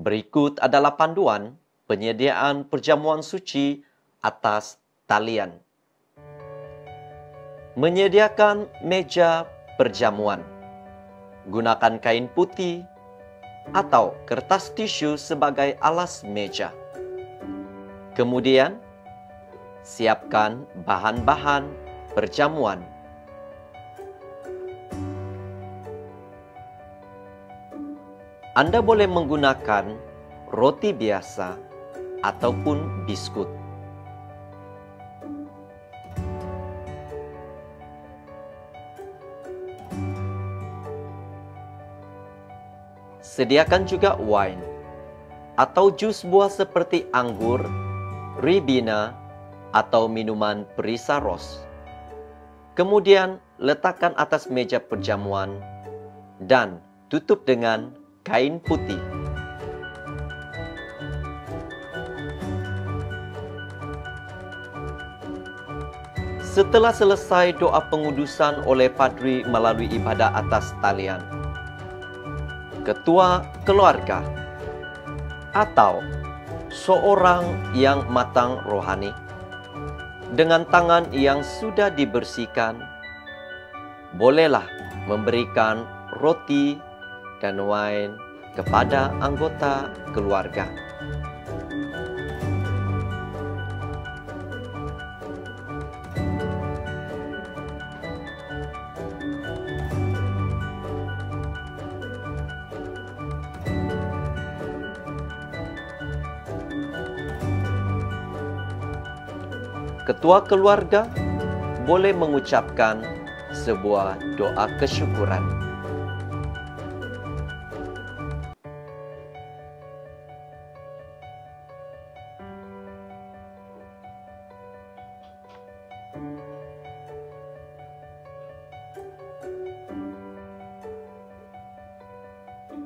Berikut adalah panduan penyediaan perjamuan suci atas talian. Menyediakan meja perjamuan. Gunakan kain putih atau kertas tisu sebagai alas meja. Kemudian, siapkan bahan-bahan perjamuan. Anda boleh menggunakan roti biasa ataupun biskut. Sediakan juga wine atau jus buah seperti anggur, ribena, atau minuman perisa ros. Kemudian letakkan atas meja perjamuan dan tutup dengan kain putih. Setelah selesai doa pengudusan oleh padri melalui ibadah atas talian, ketua keluarga atau seorang yang matang rohani dengan tangan yang sudah dibersihkan bolehlah memberikan roti dan wine kepada anggota keluarga. Ketua keluarga boleh mengucapkan sebuah doa kesyukuran.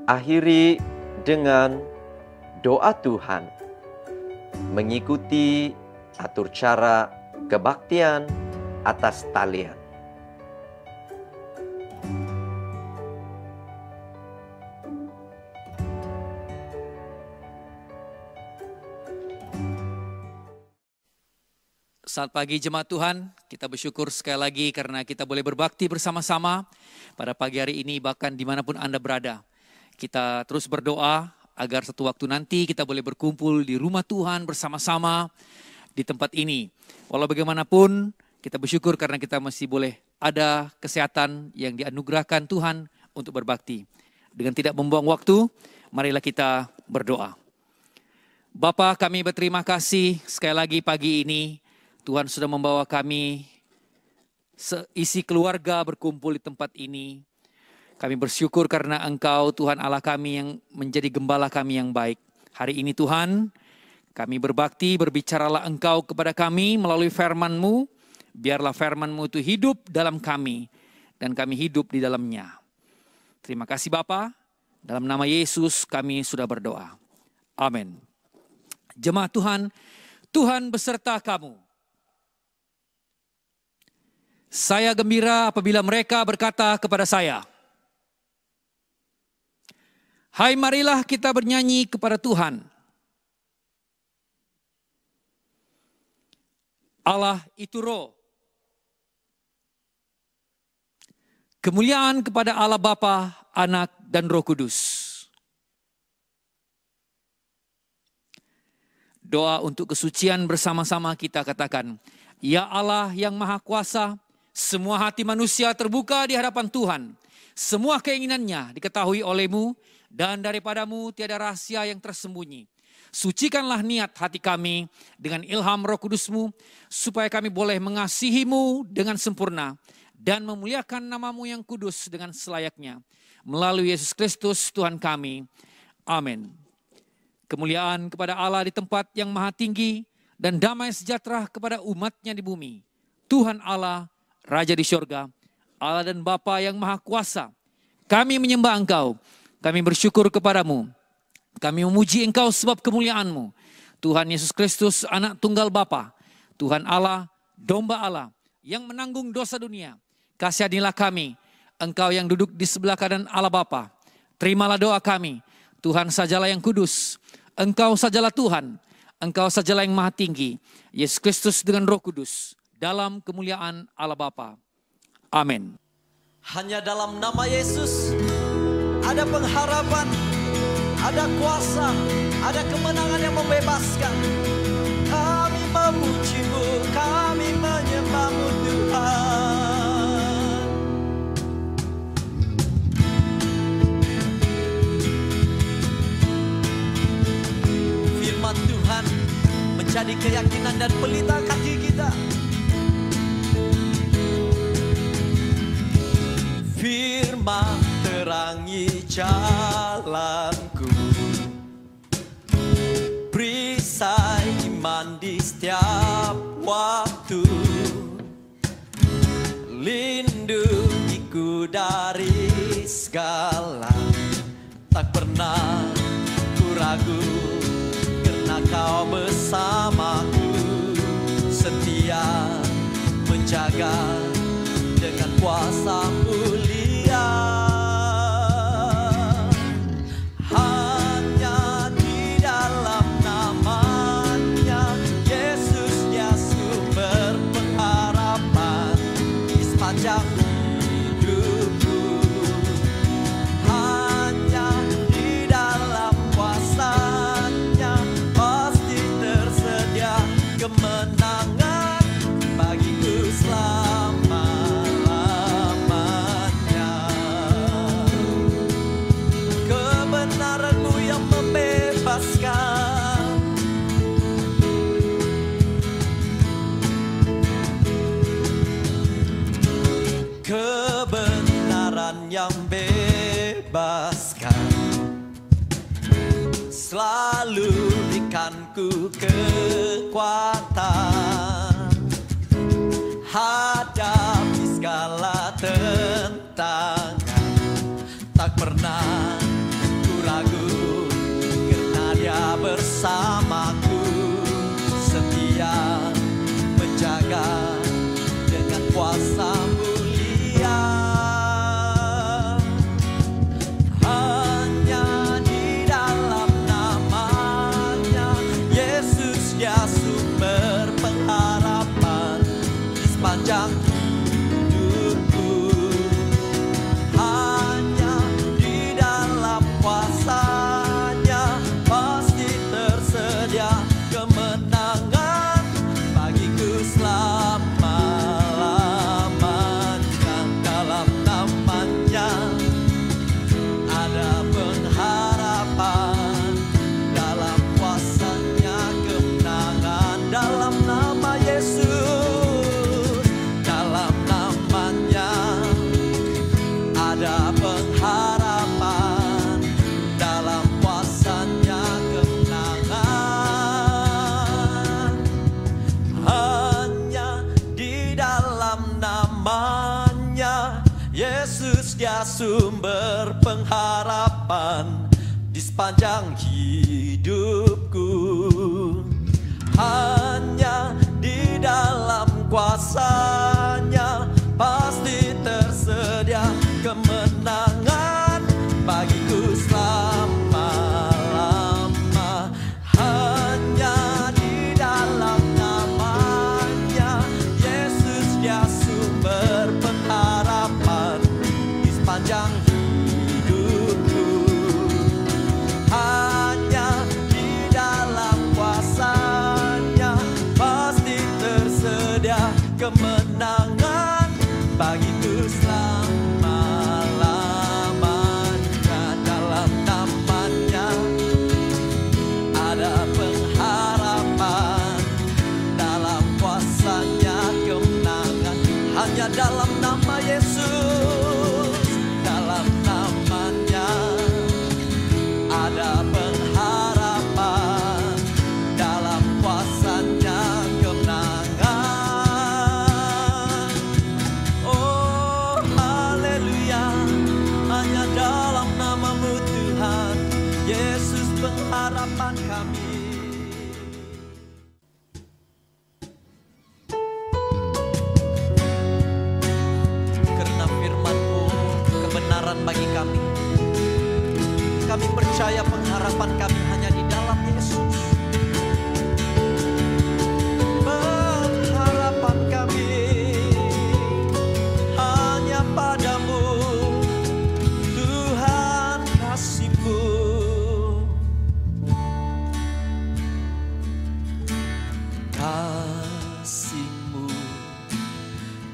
Akhiri dengan doa Tuhan, mengikuti atur cara kebaktian atas talian. Selamat pagi jemaat Tuhan, kita bersyukur sekali lagi karena kita boleh berbakti bersama-sama pada pagi hari ini bahkan dimanapun Anda berada. Kita terus berdoa agar satu waktu nanti kita boleh berkumpul di rumah Tuhan bersama-sama di tempat ini. Walau bagaimanapun kita bersyukur karena kita masih boleh ada kesehatan yang dianugerahkan Tuhan untuk berbakti. Dengan tidak membuang waktu, marilah kita berdoa. Bapa, kami berterima kasih sekali lagi pagi ini. Tuhan sudah membawa kami seisi keluarga berkumpul di tempat ini. Kami bersyukur karena Engkau Tuhan Allah kami yang menjadi gembala kami yang baik. Hari ini Tuhan, kami berbakti, berbicaralah Engkau kepada kami melalui firman-Mu. Biarlah firman-Mu itu hidup dalam kami dan kami hidup di dalamnya. Terima kasih Bapa, dalam nama Yesus kami sudah berdoa. Amin. Jemaat Tuhan, Tuhan beserta kamu. Saya gembira apabila mereka berkata kepada saya, "Hai, marilah kita bernyanyi kepada Tuhan." Allah itu Roh. Kemuliaan kepada Allah Bapa, Anak, dan Roh Kudus. Doa untuk kesucian bersama-sama kita katakan, "Ya Allah yang Maha Kuasa, semua hati manusia terbuka di hadapan Tuhan. Semua keinginannya diketahui oleh-Mu dan daripada-Mu tiada rahasia yang tersembunyi. Sucikanlah niat hati kami dengan ilham Roh Kudus-Mu, supaya kami boleh mengasihi-Mu dengan sempurna dan memuliakan nama-Mu yang kudus dengan selayaknya. Melalui Yesus Kristus Tuhan kami. Amin." Kemuliaan kepada Allah di tempat yang maha tinggi dan damai sejahtera kepada umat-Nya di bumi. Tuhan Allah, Raja di syurga, Allah dan Bapa yang Maha Kuasa, kami menyembah Engkau, kami bersyukur kepadamu, kami memuji Engkau sebab kemuliaan-Mu. Tuhan Yesus Kristus, Anak Tunggal Bapa, Tuhan Allah, Domba Allah, yang menanggung dosa dunia, kasihanilah kami, Engkau yang duduk di sebelah kanan Allah Bapa. Terimalah doa kami, Tuhan sajalah yang kudus, Engkau sajalah Tuhan, Engkau sajalah yang maha tinggi, Yesus Kristus dengan Roh Kudus, dalam kemuliaan Allah Bapa. Amin. Hanya dalam nama Yesus ada pengharapan, ada kuasa, ada kemenangan yang membebaskan. Kami memuji-Mu, kami menyembah-Mu Tuhan. Firman Tuhan menjadi keyakinan dan pelita kaki kita. Firman terangi jalanku, perisai iman di setiap waktu, lindungiku dari segala, tak pernah ku ragu, karena Kau bersamaku, setia menjaga dengan kuasa mulia. Hanya di dalam nama-Nya Yesus ya sumber pengharapan di sepanjang hidupku. Hanya di dalam kuasa-Nya pasti tersedia kemenangan bagiku selama. Kebenaran-Mu yang membebaskan, kebenaran yang bebaskan, selalu berikanku kekuatan, hadapi segala tantangan, tak pernah ragu, karena Dia bersamaku, setia menjaga kuasa mulia. Hanya di dalam namanya Yesus, dia sumber pengharapan di sepanjang hidupku. Hanya di dalam kuasanya pasti tersedia kemenangan bagiku selama-lamanya. Dalam namanya ada pengharapan, dalam kuasanya kemenangan. Dalam nama Yesus, dalam namanya ada pengharapan, dalam kuasanya kemenangan. Hanya di dalam namanya Yesus, dia sumber pengharapan di sepanjang hidupku. Hanya di dalam kuasanya pasti tersedia kemenangan bagiku selama-lama. Hanya di dalam namanya Yesus, dia sumber pengharapan di sepanjang hidupku. Hanya di dalam kuasanya pasti tersedia kemenangan bagiku selama-lamanya. Dalam namanya ada pengharapan, dalam kuasanya kemenangan. Hanya dalam nama Yesus, dalam namanya ada pengharapan, dalam kuasanya kemenangan. Oh haleluya, hanya dalam namamu Tuhan Yesus pengharapan kami. Karena firman-Mu kebenaran bagi kami. Kami percaya pengharapan kami hanya di dalam Yesus. Pengharapan kami hanya padamu, Tuhan kasih-Mu. Kasih-Mu,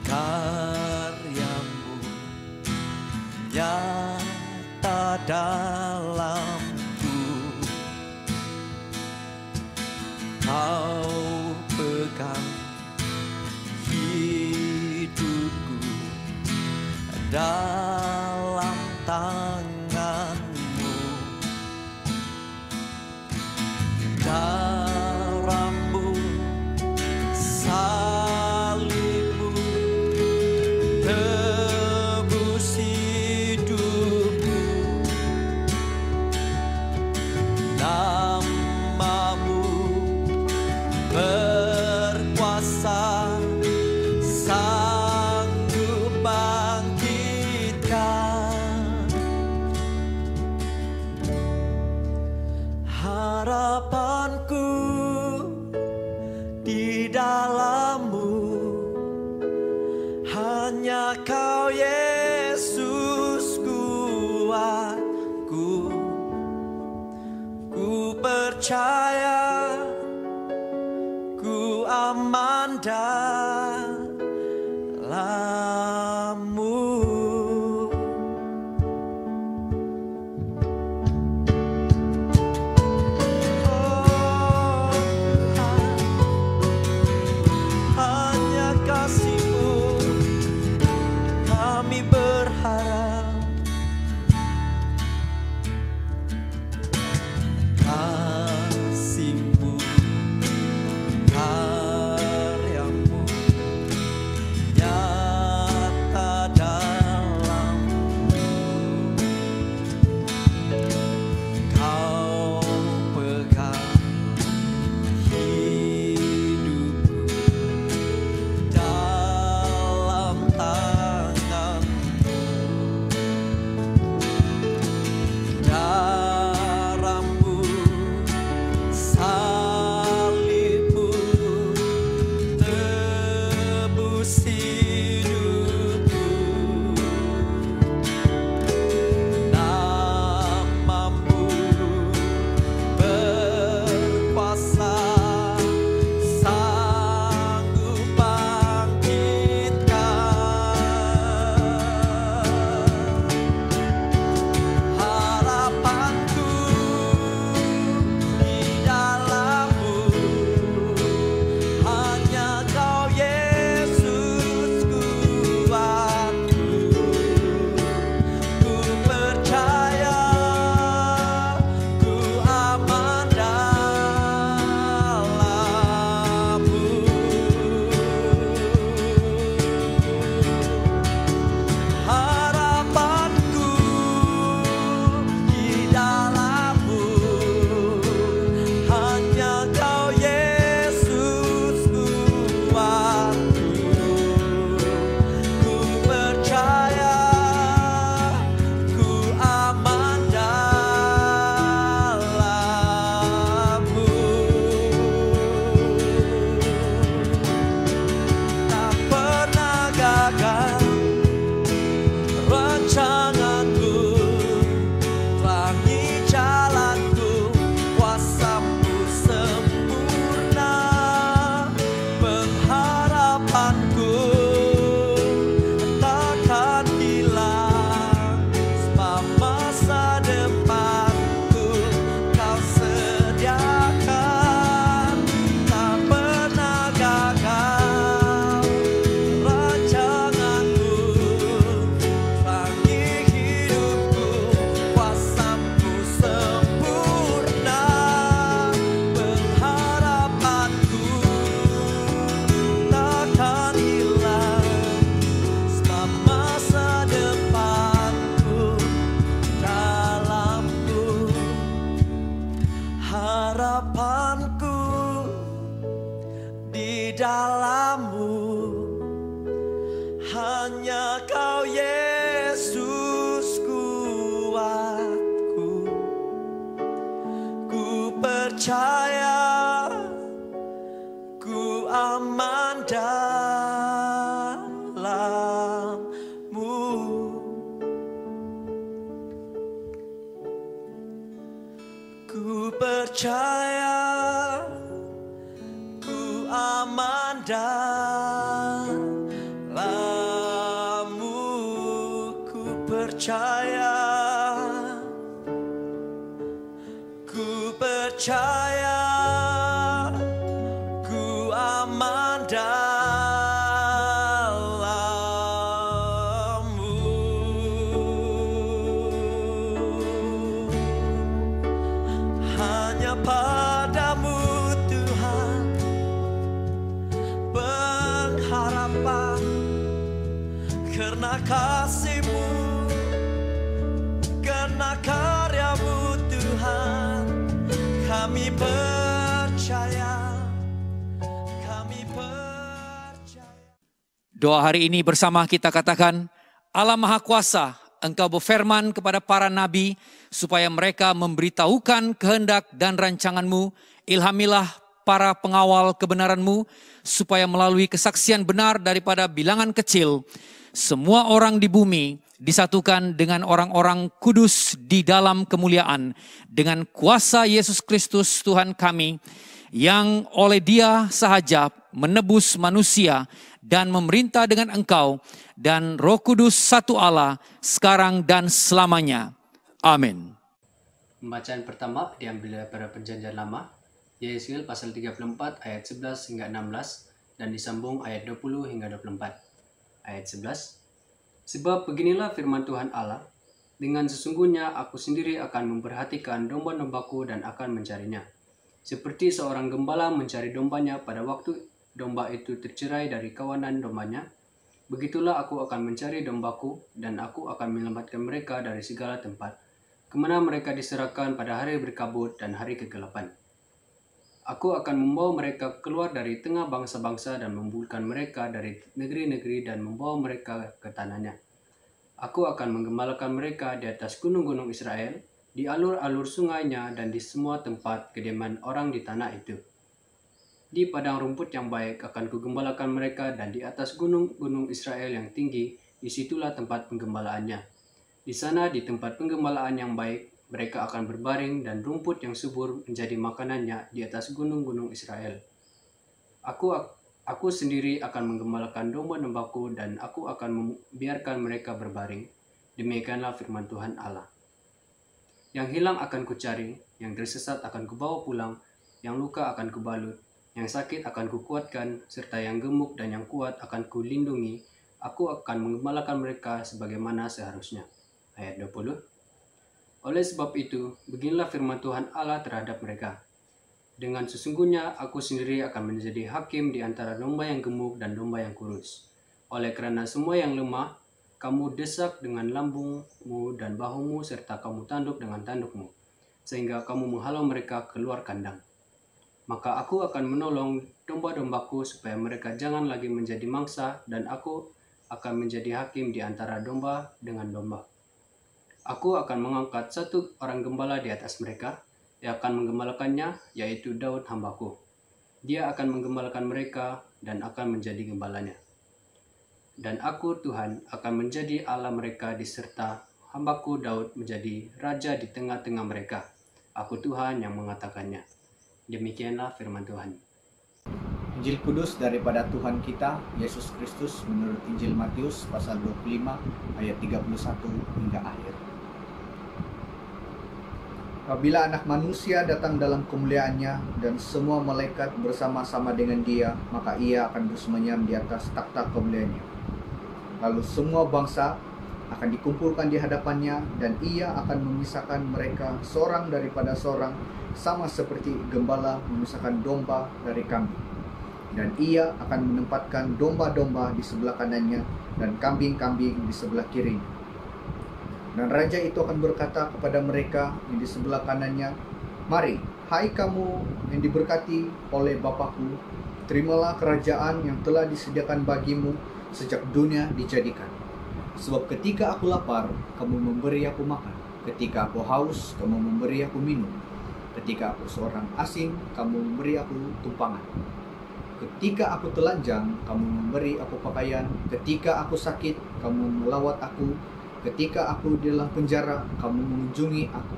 karya-Mu nyata dalamku. Kau pegang hidupku dalam tangan-Mu. Darah-Mu, salib-Mu tebus hidupku. Nama-Mu berkuasa, sanggup bangkitkan. Harapanku di dalam-Mu, hanya Kau Yesus kuatku. Ku percaya ku aman dalam-Mu. Oh, hanya kasih-Mu hanya Kau Yesus kuatku. Ku percaya, ku aman dalam-Mu. Ku percaya, ku aman dalam-Mu. Ku percaya, ku percaya, ku aman dalam-Mu. Hanya padamu Tuhan pengharapan, karena kasih-Mu, karena karya-Mu Tuhan, kami percaya, kami percaya. Doa hari ini bersama kita katakan, Allah Maha Kuasa, Engkau berfirman kepada para nabi supaya mereka memberitahukan kehendak dan rancangan-Mu. Ilhamilah para pengawal kebenaran-Mu supaya melalui kesaksian benar daripada bilangan kecil, semua orang di bumi disatukan dengan orang-orang kudus di dalam kemuliaan dengan kuasa Yesus Kristus Tuhan kami, yang oleh Dia sahaja menebus manusia dan memerintah dengan Engkau dan Roh Kudus satu Allah sekarang dan selamanya. Amin. Pembacaan pertama diambil daripada Perjanjian Lama, Yesaya pasal 34 ayat 11 hingga 16 dan disambung ayat 20 hingga 24. Ayat 11. Sebab beginilah firman Tuhan Allah, dengan sesungguhnya aku sendiri akan memperhatikan domba-dombaku dan akan mencarinya. Seperti seorang gembala mencari dombanya pada waktu domba itu tercerai dari kawanan dombanya, begitulah aku akan mencari dombaku dan aku akan menyelamatkan mereka dari segala tempat, kemana mereka diserahkan pada hari berkabut dan hari kegelapan. Aku akan membawa mereka keluar dari tengah bangsa-bangsa dan mengumpulkan mereka dari negeri-negeri dan membawa mereka ke tanahnya. Aku akan menggembalakan mereka di atas gunung-gunung Israel, di alur-alur sungainya dan di semua tempat kediaman orang di tanah itu. Di padang rumput yang baik akan kugembalakan mereka, dan di atas gunung-gunung Israel yang tinggi, disitulah tempat penggembalaannya. Di sana, di tempat penggembalaan yang baik, mereka akan berbaring dan rumput yang subur menjadi makanannya di atas gunung-gunung Israel. Aku sendiri akan menggembalakan domba-dombaku dan aku akan membiarkan mereka berbaring. Demikianlah firman Tuhan Allah. Yang hilang akan kucari, yang tersesat akan kubawa pulang, yang luka akan kubalut, yang sakit akan kukuatkan, serta yang gemuk dan yang kuat akan kulindungi. Aku akan menggembalakan mereka sebagaimana seharusnya. Ayat 20. Oleh sebab itu, beginilah firman Tuhan Allah terhadap mereka. Dengan sesungguhnya aku sendiri akan menjadi hakim di antara domba yang gemuk dan domba yang kurus. Oleh kerana semua yang lemah, kamu desak dengan lambungmu dan bahumu, serta kamu tanduk dengan tandukmu, sehingga kamu menghalau mereka keluar kandang. Maka aku akan menolong domba-dombaku supaya mereka jangan lagi menjadi mangsa, dan aku akan menjadi hakim di antara domba dengan domba. Aku akan mengangkat satu orang gembala di atas mereka. Dia akan menggembalakannya, yaitu Daud hambaku. Dia akan menggembalakan mereka dan akan menjadi gembalanya. Dan aku Tuhan akan menjadi Allah mereka diserta hambaku Daud menjadi raja di tengah-tengah mereka. Aku Tuhan yang mengatakannya. Demikianlah firman Tuhan. Injil Kudus daripada Tuhan kita, Yesus Kristus menurut Injil Matius pasal 25 ayat 31 hingga akhir. Apabila Anak Manusia datang dalam kemuliaannya dan semua malaikat bersama-sama dengan Dia, maka Ia akan bersemayam di atas takhta kemuliaannya. Lalu semua bangsa akan dikumpulkan di hadapannya, dan Ia akan memisahkan mereka seorang daripada seorang, sama seperti gembala memisahkan domba dari kambing. Dan Ia akan menempatkan domba-domba di sebelah kanannya dan kambing-kambing di sebelah kirinya. Dan Raja itu akan berkata kepada mereka yang di sebelah kanannya, "Mari, hai kamu yang diberkati oleh Bapa-Ku, terimalah kerajaan yang telah disediakan bagimu sejak dunia dijadikan. Sebab ketika aku lapar, kamu memberi aku makan. Ketika aku haus, kamu memberi aku minum. Ketika aku seorang asing, kamu memberi aku tumpangan. Ketika aku telanjang, kamu memberi aku pakaian. Ketika aku sakit, kamu melawat aku. Ketika aku di dalam penjara, kamu mengunjungi aku.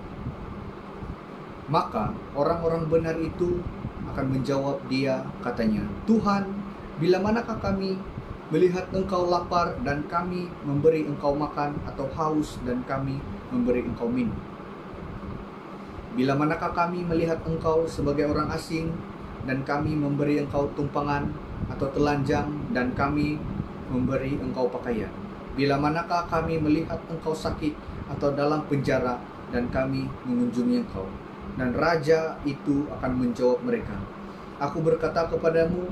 Maka orang-orang benar itu akan menjawab dia, katanya, Tuhan, bila manakah kami melihat engkau lapar dan kami memberi engkau makan, atau haus dan kami memberi engkau minum? Bila manakah kami melihat engkau sebagai orang asing dan kami memberi engkau tumpangan, atau telanjang dan kami memberi engkau pakaian? Bila manakah kami melihat engkau sakit atau dalam penjara dan kami mengunjungi engkau? Dan raja itu akan menjawab mereka, Aku berkata kepadamu,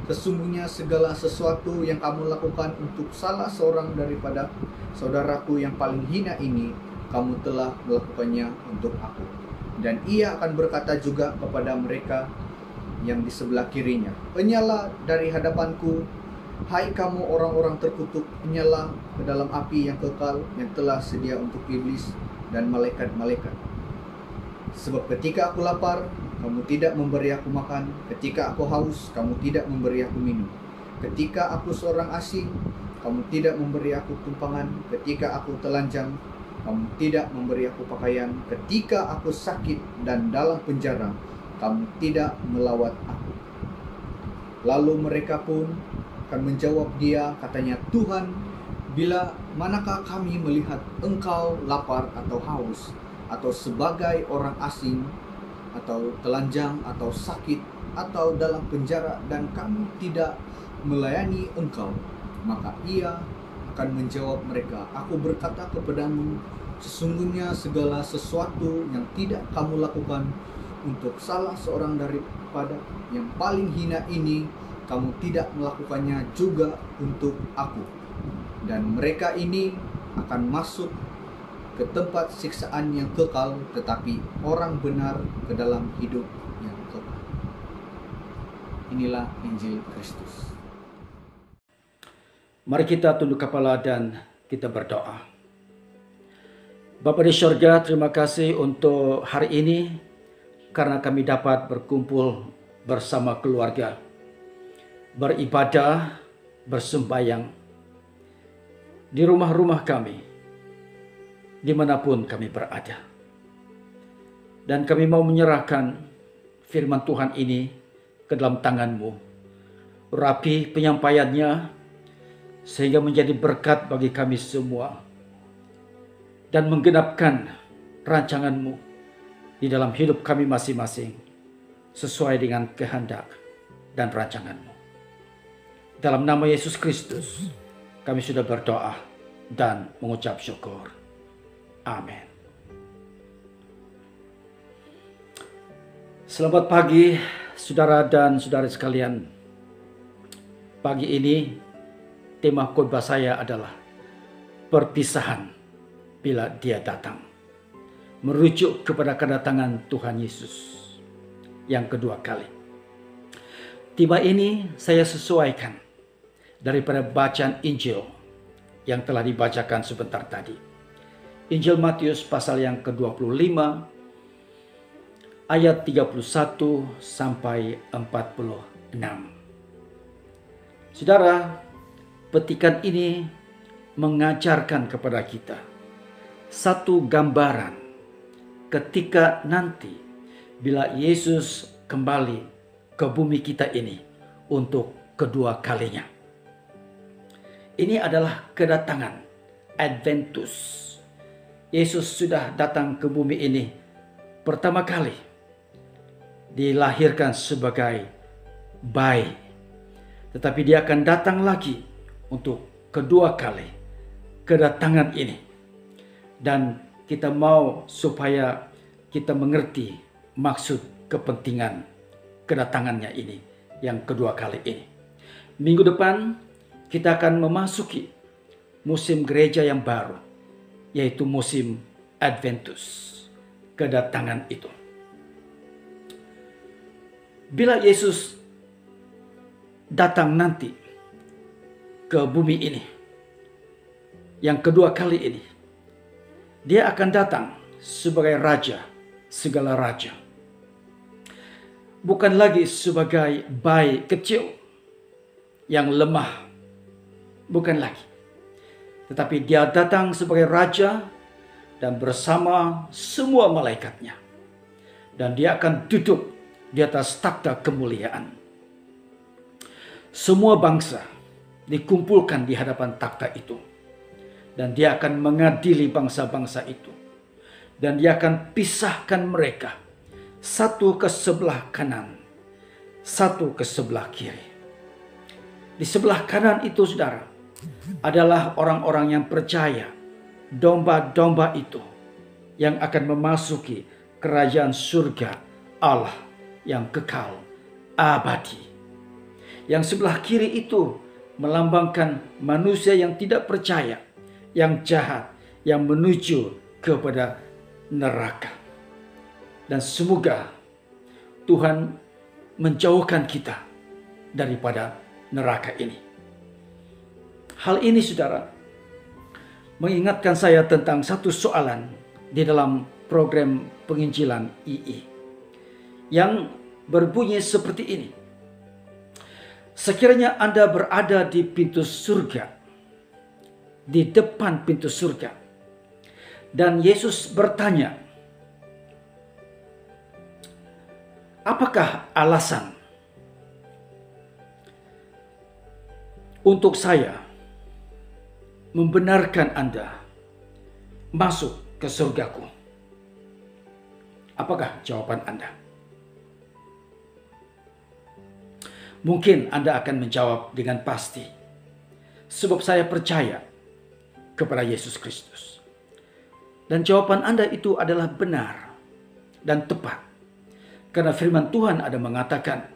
sesungguhnya segala sesuatu yang kamu lakukan untuk salah seorang daripada saudaraku yang paling hina ini, kamu telah melakukannya untuk aku. Dan ia akan berkata juga kepada mereka yang di sebelah kirinya, Penyalah dari hadapanku, hai kamu orang-orang terkutuk, penyalah ke dalam api yang kekal yang telah sedia untuk iblis dan malaikat-malaikat. Sebab ketika aku lapar, kamu tidak memberi aku makan. Ketika aku haus, kamu tidak memberi aku minum. Ketika aku seorang asing, kamu tidak memberi aku tumpangan. Ketika aku telanjang, kamu tidak memberi aku pakaian. Ketika aku sakit dan dalam penjara, kamu tidak melawat aku. Lalu mereka pun akan menjawab dia, katanya, Tuhan, bila manakah kami melihat engkau lapar atau haus, atau sebagai orang asing, atau telanjang, atau sakit, atau dalam penjara, dan kami tidak melayani engkau? Maka ia akan menjawab mereka, Aku berkata kepadamu, sesungguhnya segala sesuatu yang tidak kamu lakukan untuk salah seorang daripada yang paling hina ini, kamu tidak melakukannya juga untuk aku. Dan mereka ini akan masuk ke tempat siksaan yang kekal, tetapi orang benar ke dalam hidup yang kekal. Inilah Injil Kristus. Mari kita tunduk kepala dan kita berdoa. Bapa di surga, terima kasih untuk hari ini karena kami dapat berkumpul bersama keluarga, beribadah, bersembahyang di rumah-rumah kami, dimanapun kami berada. Dan kami mau menyerahkan firman Tuhan ini ke dalam tangan-Mu. Rapi penyampaiannya sehingga menjadi berkat bagi kami semua dan menggenapkan rancangan-Mu di dalam hidup kami masing-masing sesuai dengan kehendak dan rancangan-Mu. Dalam nama Yesus Kristus kami sudah berdoa dan mengucap syukur. Amin. Selamat pagi saudara dan saudari sekalian. Pagi ini tema khotbah saya adalah perpisahan bila Dia datang. Merujuk kepada kedatangan Tuhan Yesus yang kedua kali. Tema ini saya sesuaikan daripada bacaan Injil yang telah dibacakan sebentar tadi. Injil Matius pasal yang ke-25 ayat 31 sampai 46. Saudara, petikan ini mengajarkan kepada kita satu gambaran ketika nanti bila Yesus kembali ke bumi kita ini untuk kedua kalinya. Ini adalah kedatangan Adventus. Yesus sudah datang ke bumi ini pertama kali. Dilahirkan sebagai bayi. Tetapi Dia akan datang lagi untuk kedua kali kedatangan ini. Dan kita mau supaya kita mengerti maksud kepentingan kedatangannya ini yang kedua kali ini. Minggu depan kita akan memasuki musim gereja yang baru, yaitu musim Adventus, kedatangan itu. Bila Yesus datang nanti, ke bumi ini. Yang kedua kali ini, dia akan datang sebagai raja segala raja. Bukan lagi sebagai bayi kecil yang lemah. Bukan lagi. Tetapi dia datang sebagai raja dan bersama semua malaikatnya. Dan dia akan duduk di atas takhta kemuliaan. Semua bangsa dikumpulkan di hadapan takhta itu. Dan dia akan mengadili bangsa-bangsa itu. Dan dia akan pisahkan mereka. Satu ke sebelah kanan. Satu ke sebelah kiri. Di sebelah kanan itu, saudara, adalah orang-orang yang percaya. Domba-domba itu yang akan memasuki kerajaan surga Allah yang kekal abadi. Yang sebelah kiri itu melambangkan manusia yang tidak percaya, yang jahat, yang menuju kepada neraka. Dan semoga Tuhan menjauhkan kita daripada neraka ini. Hal ini, saudara, mengingatkan saya tentang satu soalan di dalam program penginjilan II yang berbunyi seperti ini. Sekiranya Anda berada di pintu surga, di depan pintu surga, dan Yesus bertanya, apakah alasan untuk saya membenarkan Anda masuk ke surgaku? Apakah jawaban Anda? Mungkin Anda akan menjawab dengan pasti, sebab saya percaya kepada Yesus Kristus. Dan jawaban Anda itu adalah benar dan tepat. Karena firman Tuhan ada mengatakan,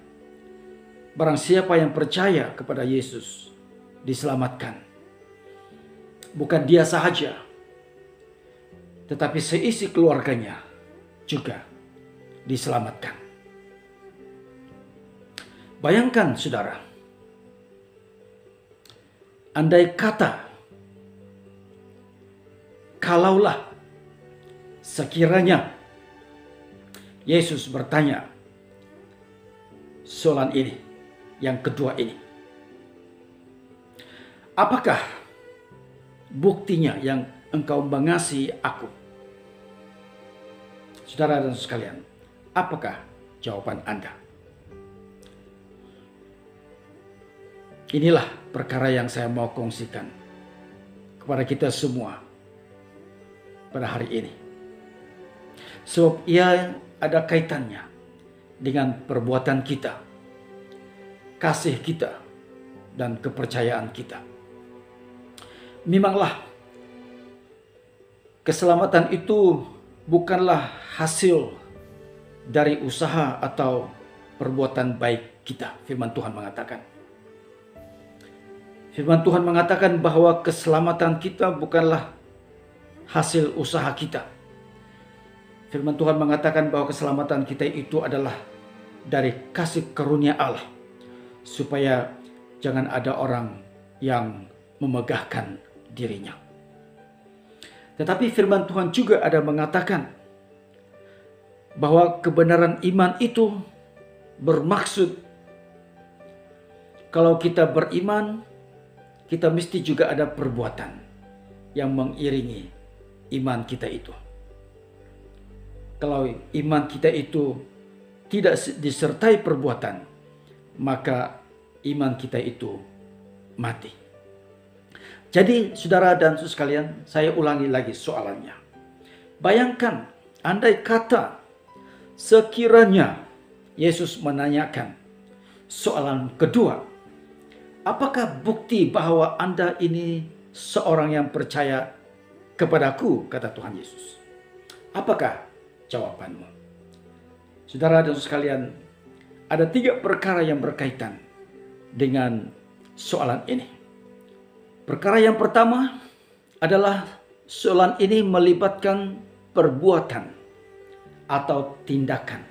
barang siapa yang percaya kepada Yesus diselamatkan. Bukan dia sahaja, tetapi seisi keluarganya juga diselamatkan. Bayangkan, saudara, andai kata, kalaulah sekiranya Yesus bertanya soalan ini, yang kedua ini, apakah buktinya yang engkau mengasihi aku? Saudara dan sekalian, apakah jawaban Anda? Inilah perkara yang saya mau kongsikan kepada kita semua pada hari ini. Sebab ia ada kaitannya dengan perbuatan kita, kasih kita, dan kepercayaan kita. Memanglah keselamatan itu bukanlah hasil dari usaha atau perbuatan baik kita. Firman Tuhan mengatakan. Firman Tuhan mengatakan bahwa keselamatan kita bukanlah hasil usaha kita. Firman Tuhan mengatakan bahwa keselamatan kita itu adalah dari kasih karunia Allah. Supaya jangan ada orang yang memegahkan dirinya. Tetapi firman Tuhan juga ada mengatakan bahwa kebenaran iman itu bermaksud kalau kita beriman, kita mesti juga ada perbuatan yang mengiringi iman kita itu. Kalau iman kita itu tidak disertai perbuatan, maka iman kita itu mati. Jadi saudara dan saudara sekalian, saya ulangi lagi soalannya. Bayangkan, andai kata sekiranya Yesus menanyakan soalan kedua, apakah bukti bahwa Anda ini seorang yang percaya kepadaku, kata Tuhan Yesus? Apakah jawabanmu? Saudara dan sekalian, ada 3 perkara yang berkaitan dengan soalan ini. Perkara yang pertama adalah soalan ini melibatkan perbuatan atau tindakan.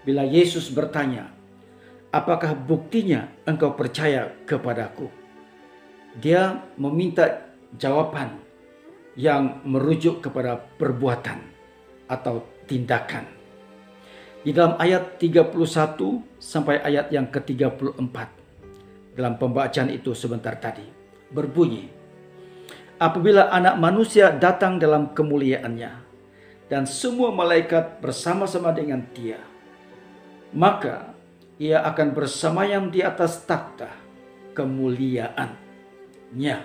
Bila Yesus bertanya, apakah buktinya engkau percaya kepadaku? Dia meminta jawaban yang merujuk kepada perbuatan atau tindakan. Di dalam ayat 31 sampai ayat yang ke-34 dalam pembacaan itu sebentar tadi berbunyi, apabila Anak Manusia datang dalam kemuliaannya dan semua malaikat bersama-sama dengan Dia, maka Ia akan bersemayam di atas takhta kemuliaannya.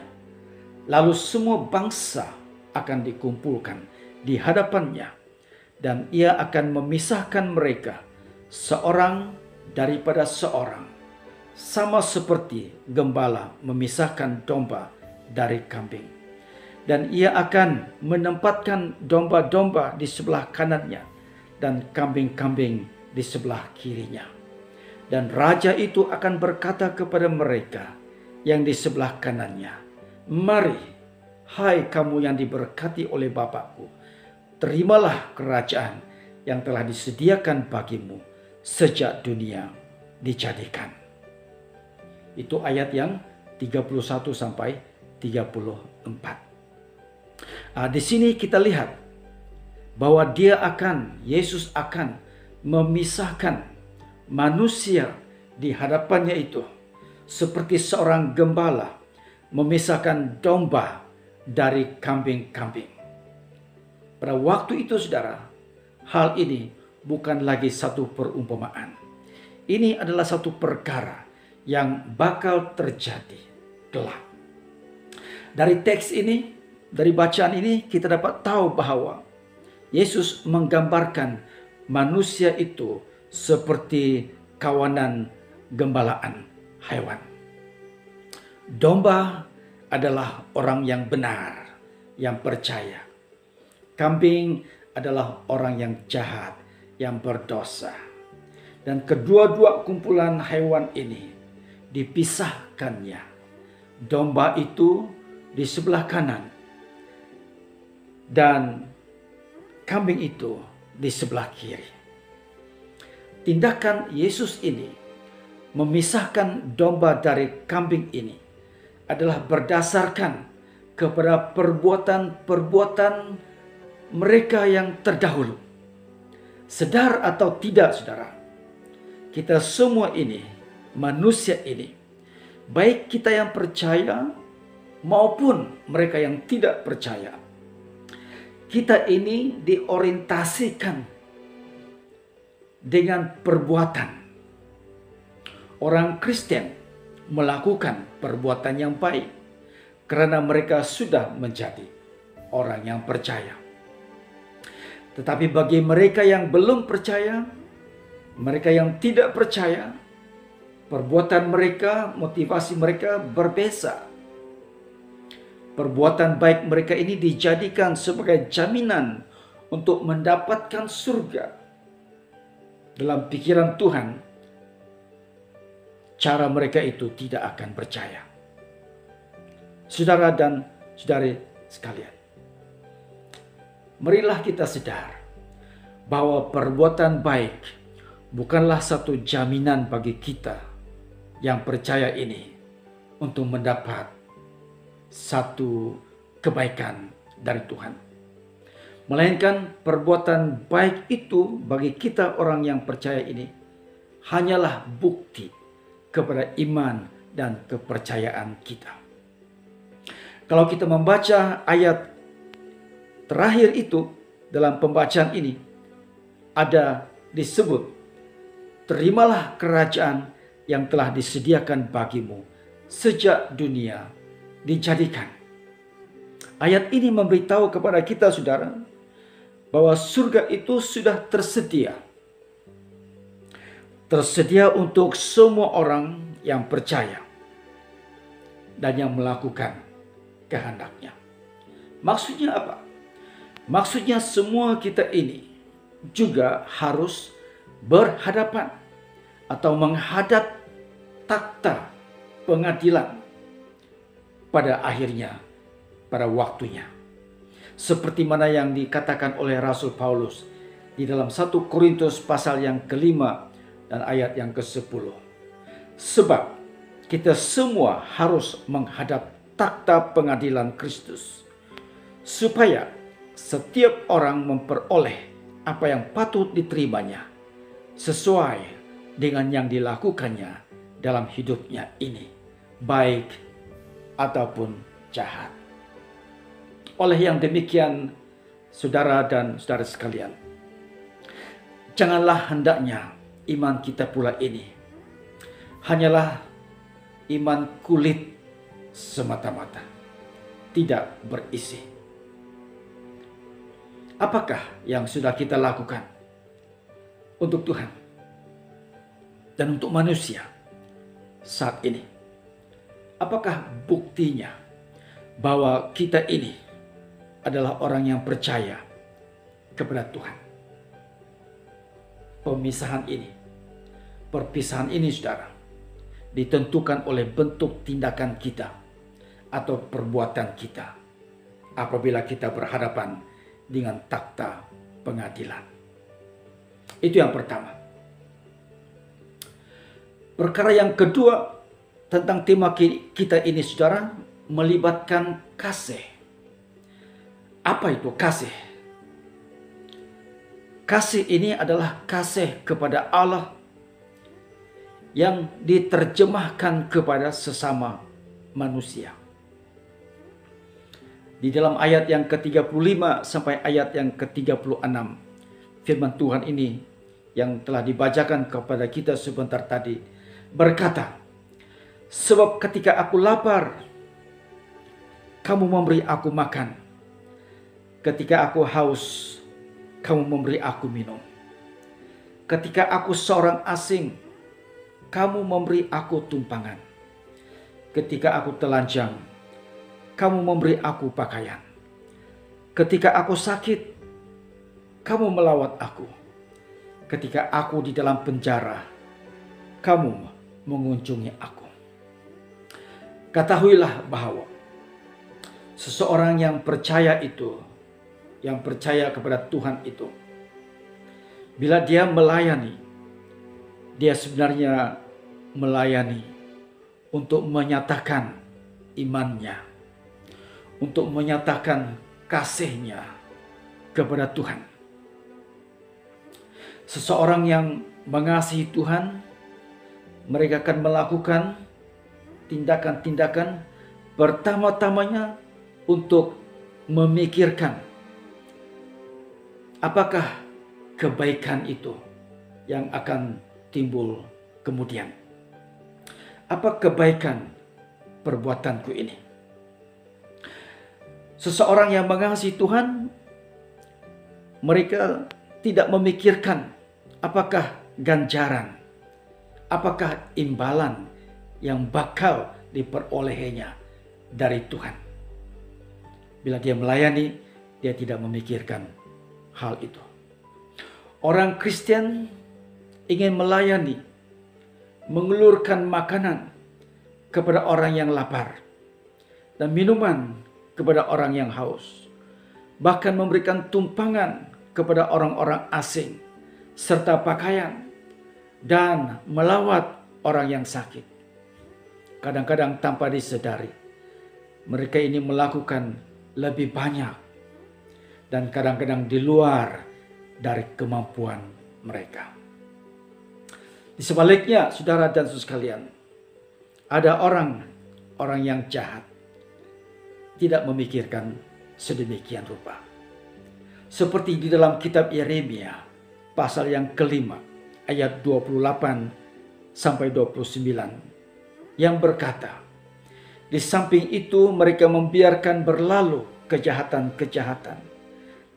Lalu semua bangsa akan dikumpulkan di hadapannya, dan Ia akan memisahkan mereka seorang daripada seorang, sama seperti gembala memisahkan domba dari kambing. Dan Ia akan menempatkan domba-domba di sebelah kanannya dan kambing-kambing di sebelah kirinya. Dan raja itu akan berkata kepada mereka yang di sebelah kanannya, mari, hai kamu yang diberkati oleh Bapakku, terimalah kerajaan yang telah disediakan bagimu sejak dunia dijadikan. Itu ayat yang 31 sampai 34. Di sini kita lihat bahwa Yesus akan memisahkan manusia di hadapannya itu seperti seorang gembala memisahkan domba dari kambing-kambing. Pada waktu itu, saudara, hal ini bukan lagi satu perumpamaan. Ini adalah satu perkara yang bakal terjadi kelak. Dari teks ini, dari bacaan ini, kita dapat tahu bahwa Yesus menggambarkan manusia itu seperti kawanan gembalaan hewan. Domba adalah orang yang benar, yang percaya. Kambing adalah orang yang jahat, yang berdosa. Dan kedua-dua kumpulan hewan ini dipisahkannya. Domba itu di sebelah kanan dan kambing itu di sebelah kiri. Tindakan Yesus ini memisahkan domba dari kambing ini adalah berdasarkan kepada perbuatan-perbuatan mereka yang terdahulu. Sadar atau tidak, saudara, kita semua ini, manusia ini, baik kita yang percaya maupun mereka yang tidak percaya, kita ini diorientasikan dengan perbuatan. Orang Kristen melakukan perbuatan yang baik karena mereka sudah menjadi orang yang percaya. Tetapi bagi mereka yang belum percaya, mereka yang tidak percaya, perbuatan mereka, motivasi mereka berbeza. Perbuatan baik mereka ini dijadikan sebagai jaminan untuk mendapatkan surga. Dalam pikiran Tuhan, cara mereka itu tidak akan percaya. Saudara dan saudari sekalian, marilah kita sadar bahwa perbuatan baik bukanlah satu jaminan bagi kita yang percaya ini untuk mendapat satu kebaikan dari Tuhan. Melainkan perbuatan baik itu bagi kita orang yang percaya ini hanyalah bukti kepada iman dan kepercayaan kita. Kalau kita membaca ayat terakhir itu dalam pembacaan ini, ada disebut, terimalah kerajaan yang telah disediakan bagimu sejak dunia dijadikan. Ayat ini memberitahu kepada kita, saudara, bahwa surga itu sudah tersedia. Tersedia untuk semua orang yang percaya dan yang melakukan kehendaknya. Maksudnya apa? Maksudnya semua kita ini juga harus berhadapan atau menghadap takhta pengadilan pada akhirnya, pada waktunya. Seperti mana yang dikatakan oleh Rasul Paulus di dalam 1 Korintus pasal yang ke-5 dan ayat yang ke-10. Sebab kita semua harus menghadap takhta pengadilan Kristus, supaya setiap orang memperoleh apa yang patut diterimanya sesuai dengan yang dilakukannya dalam hidupnya ini, baik ataupun jahat. Oleh yang demikian, saudara dan saudara sekalian, janganlah hendaknya iman kita pula ini hanyalah iman kulit semata-mata, tidak berisi. Apakah yang sudah kita lakukan untuk Tuhan dan untuk manusia saat ini? Apakah buktinya bahwa kita ini adalah orang yang percaya kepada Tuhan? Perpisahan ini saudara, ditentukan oleh bentuk tindakan kita atau perbuatan kita apabila kita berhadapan dengan takhta pengadilan. Itu yang pertama. Perkara yang kedua tentang tema kita ini saudara, melibatkan kasih. Apa itu kasih? Kasih ini adalah kasih kepada Allah yang diterjemahkan kepada sesama manusia. Di dalam ayat yang ke-35 sampai ayat yang ke-36, firman Tuhan ini yang telah dibacakan kepada kita sebentar tadi berkata, "Sebab ketika aku lapar, kamu memberi aku makan. Ketika aku haus, kamu memberi aku minum. Ketika aku seorang asing, kamu memberi aku tumpangan. Ketika aku telanjang, kamu memberi aku pakaian. Ketika aku sakit, kamu melawat aku. Ketika aku di dalam penjara, kamu mengunjungi aku." Ketahuilah bahwa seseorang yang percaya itu, yang percaya kepada Tuhan itu, bila dia melayani, dia sebenarnya melayani untuk menyatakan imannya, untuk menyatakan kasihnya kepada Tuhan. Seseorang yang mengasihi Tuhan, mereka akan melakukan tindakan-tindakan pertama-tamanya untuk memikirkan apakah kebaikan itu yang akan timbul kemudian. Apa kebaikan perbuatanku ini? Seseorang yang mengasihi Tuhan, mereka tidak memikirkan apakah ganjaran, apakah imbalan yang bakal diperolehnya dari Tuhan. Bila dia melayani, dia tidak memikirkan hal itu. Orang Kristen ingin melayani, mengulurkan makanan kepada orang yang lapar dan minuman kepada orang yang haus, bahkan memberikan tumpangan kepada orang-orang asing serta pakaian, dan melawat orang yang sakit. Kadang-kadang tanpa disadari, mereka ini melakukan lebih banyak dan kadang-kadang di luar dari kemampuan mereka. Di sebaliknya, saudara dan saudara sekalian, ada orang yang jahat, tidak memikirkan sedemikian rupa. Seperti di dalam kitab Yeremia, pasal yang kelima, ayat 28 sampai 29, yang berkata, "Di samping itu mereka membiarkan berlalu kejahatan-kejahatan,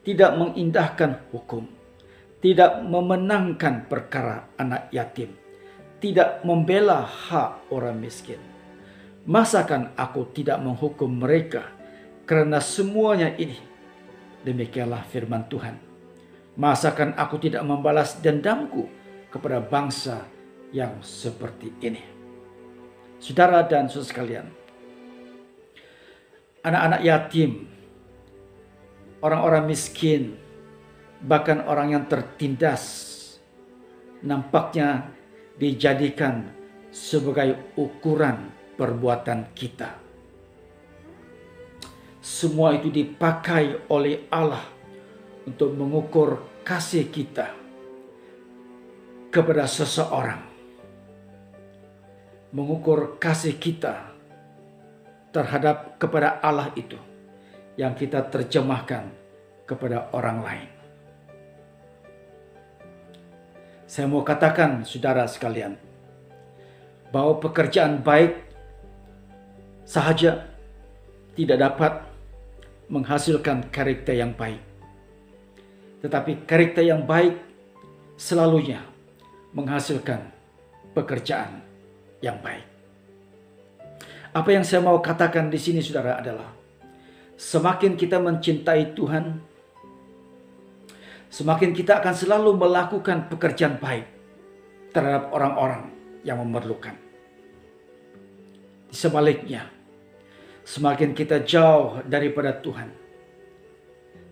tidak mengindahkan hukum, tidak memenangkan perkara anak yatim, tidak membela hak orang miskin. Masakan aku tidak menghukum mereka karena semuanya ini?" Demikianlah firman Tuhan. "Masakan aku tidak membalas dendamku kepada bangsa yang seperti ini?" Saudara dan saudara sekalian, anak-anak yatim, orang-orang miskin, bahkan orang yang tertindas, nampaknya dijadikan sebagai ukuran perbuatan kita. semua itu dipakai oleh Allah untuk mengukur kasih kita kepada seseorang, mengukur kasih kita terhadap kepada Allah itu yang kita terjemahkan kepada orang lain. Saya mau katakan, saudara sekalian, bahwa pekerjaan baik sahaja tidak dapat menghasilkan karakter yang baik. Tetapi karakter yang baik selalunya menghasilkan pekerjaan yang baik. Apa yang saya mau katakan di sini, saudara, adalah semakin kita mencintai Tuhan, semakin kita akan selalu melakukan pekerjaan baik terhadap orang-orang yang memerlukan. Sebaliknya, semakin kita jauh daripada Tuhan,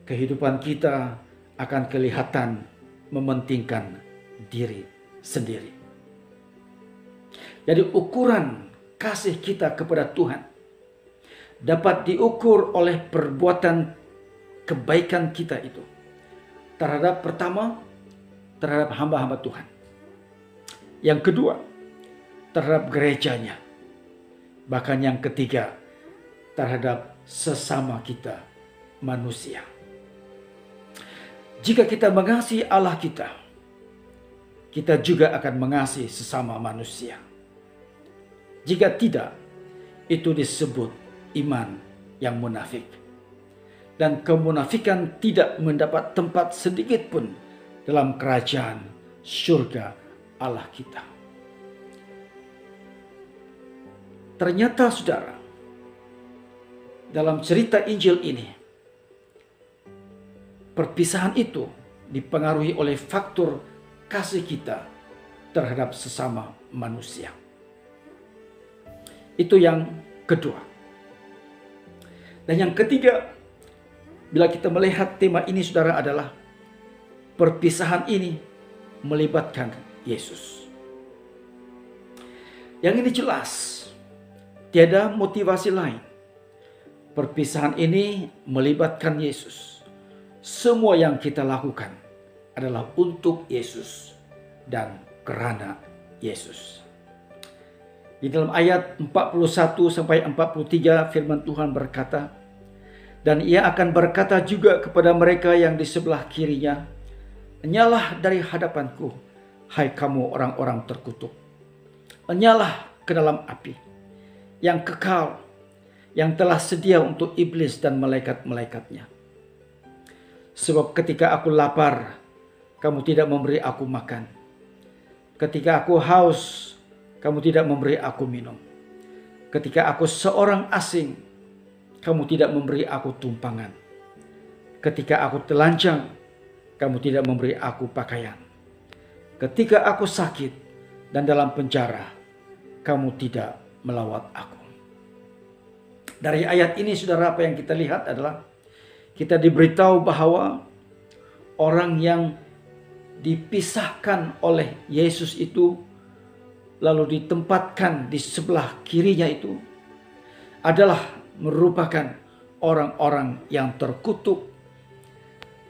kehidupan kita akan kelihatan mementingkan diri sendiri. Jadi ukuran kasih kita kepada Tuhan dapat diukur oleh perbuatan kebaikan kita itu terhadap, pertama, terhadap hamba-hamba Tuhan. Yang kedua, terhadap gerejanya. Bahkan yang ketiga, terhadap sesama kita manusia. Jika kita mengasihi Allah kita, kita juga akan mengasihi sesama manusia. Jika tidak, itu disebut iman yang munafik. Dan kemunafikan tidak mendapat tempat sedikit pun dalam kerajaan surga Allah kita. Ternyata, saudara, dalam cerita Injil ini, perpisahan itu dipengaruhi oleh faktor kasih kita terhadap sesama manusia. Itu yang kedua. Dan yang ketiga, bila kita melihat tema ini, saudara, adalah perpisahan ini melibatkan Yesus. Yang ini jelas, tiada motivasi lain. Perpisahan ini melibatkan Yesus. Semua yang kita lakukan adalah untuk Yesus dan kerana Yesus. Di dalam ayat 41 sampai 43 firman Tuhan berkata, "Dan ia akan berkata juga kepada mereka yang di sebelah kirinya, Enyalah dari hadapanku, hai kamu orang-orang terkutuk. Enyalah ke dalam api yang kekal, yang telah sedia untuk iblis dan malaikat-malaikatnya. Sebab ketika aku lapar, kamu tidak memberi aku makan. Ketika aku haus, kamu tidak memberi aku minum. Ketika aku seorang asing, kamu tidak memberi aku tumpangan. Ketika aku telanjang, kamu tidak memberi aku pakaian. Ketika aku sakit dan dalam penjara, kamu tidak melawat aku." Dari ayat ini, saudara, apa yang kita lihat adalah kita diberitahu bahwa orang yang dipisahkan oleh Yesus itu lalu ditempatkan di sebelah kirinya itu adalah merupakan orang-orang yang terkutuk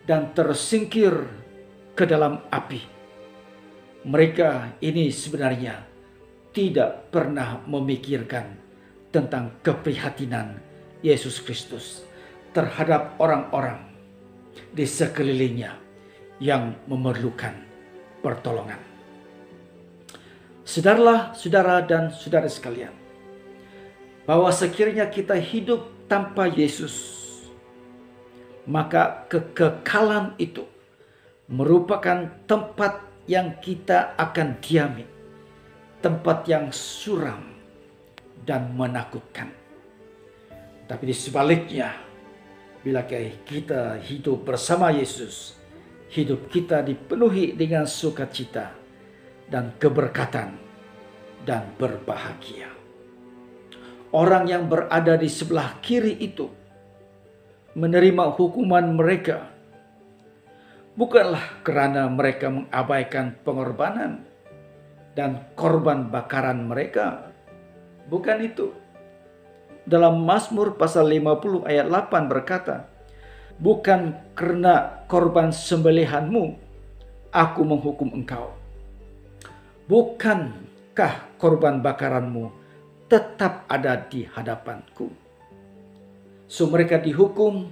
dan tersingkir ke dalam api. Mereka ini sebenarnya tidak pernah memikirkan tentang keprihatinan Yesus Kristus terhadap orang-orang di sekelilingnya yang memerlukan pertolongan. Saudara dan saudara sekalian, bahwa sekiranya kita hidup tanpa Yesus, maka kekekalan itu merupakan tempat yang kita akan diami, tempat yang suram dan menakutkan. Tapi di sebaliknya, bila kita hidup bersama Yesus, hidup kita dipenuhi dengan sukacita dan keberkatan dan berbahagia. Orang yang berada di sebelah kiri itu menerima hukuman mereka bukanlah karena mereka mengabaikan pengorbanan dan korban bakaran mereka. Bukan itu. dalam Mazmur pasal 50 ayat 8 berkata, "Bukan karena korban sembelihanmu aku menghukum engkau. Bukankah korban bakaranmu tetap ada di hadapanku?" So mereka dihukum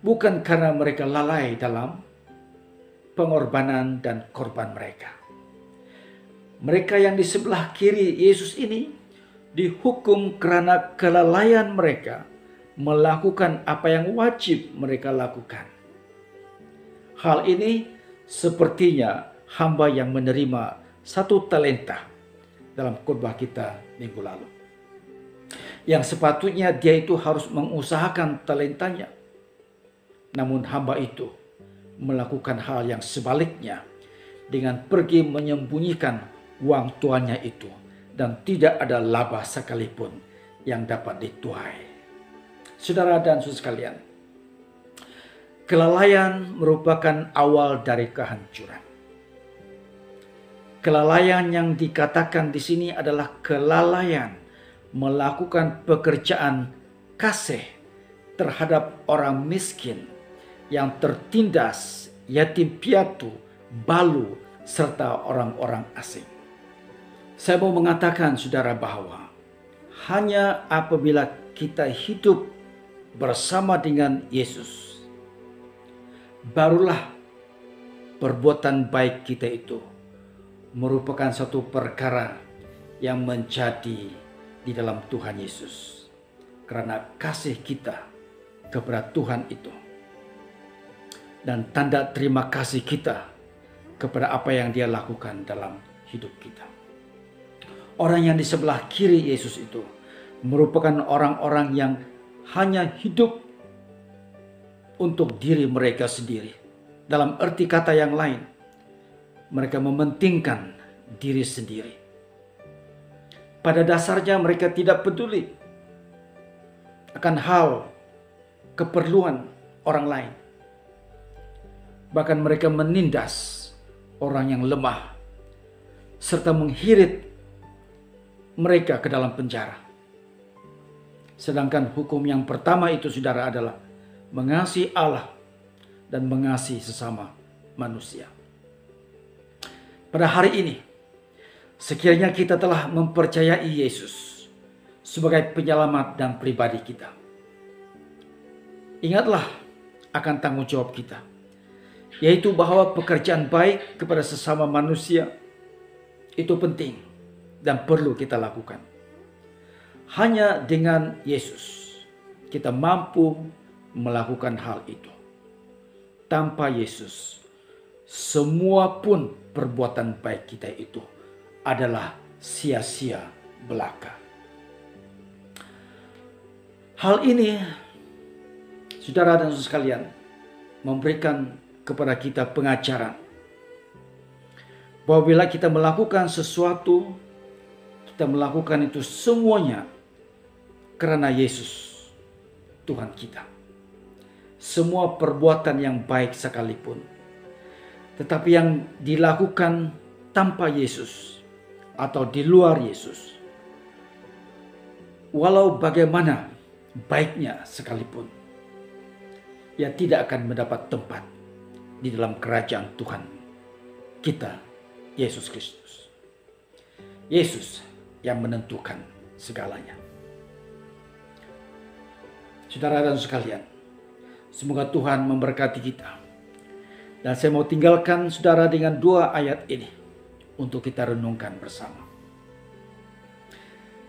bukan karena mereka lalai dalam pengorbanan dan korban mereka. Mereka yang di sebelah kiri Yesus ini dihukum karena kelalaian mereka melakukan apa yang wajib mereka lakukan. Hal ini sepertinya hamba yang menerima 1 talenta dalam khotbah kita minggu lalu. Yang sepatutnya dia itu harus mengusahakan talentanya. Namun hamba itu melakukan hal yang sebaliknya dengan pergi menyembunyikan uang tuannya itu, dan tidak ada laba sekalipun yang dapat dituai. Saudara dan saudara sekalian, kelalaian merupakan awal dari kehancuran. Kelalaian yang dikatakan di sini adalah kelalaian melakukan pekerjaan kasih terhadap orang miskin yang tertindas, yatim piatu, balu, serta orang-orang asing. Saya mau mengatakan saudara bahwa hanya apabila kita hidup bersama dengan Yesus, barulah perbuatan baik kita itu merupakan satu perkara yang menjadi di dalam Tuhan Yesus. Karena kasih kita kepada Tuhan itu dan tanda terima kasih kita kepada apa yang Dia lakukan dalam hidup kita. Orang yang di sebelah kiri Yesus itu merupakan orang-orang yang hanya hidup untuk diri mereka sendiri. Dalam arti kata yang lain, mereka mementingkan diri sendiri. Pada dasarnya mereka tidak peduli akan hal keperluan orang lain. Bahkan mereka menindas orang yang lemah serta menghirit mereka ke dalam penjara. Sedangkan hukum yang pertama itu saudara adalah mengasihi Allah dan mengasihi sesama manusia. Pada hari ini, sekiranya kita telah mempercayai Yesus sebagai penyelamat dan pribadi kita, ingatlah akan tanggung jawab kita, yaitu bahwa pekerjaan baik kepada sesama manusia itu penting dan perlu kita lakukan. Hanya dengan Yesus kita mampu melakukan hal itu. Tanpa Yesus, semua pun perbuatan baik kita itu adalah sia-sia belaka. Hal ini, saudara dan saudara sekalian, memberikan kepada kita pengajaran bahwa bila kita melakukan sesuatu, kita melakukan itu semuanya karena Yesus, Tuhan kita. Semua perbuatan yang baik sekalipun, tetapi yang dilakukan tanpa Yesus atau di luar Yesus, walau bagaimana baiknya sekalipun, ia tidak akan mendapat tempat di dalam kerajaan Tuhan kita, Yesus Kristus. Yesus yang menentukan segalanya. Saudara dan sekalian, semoga Tuhan memberkati kita. Dan saya mau tinggalkan saudara dengan 2 ayat ini untuk kita renungkan bersama.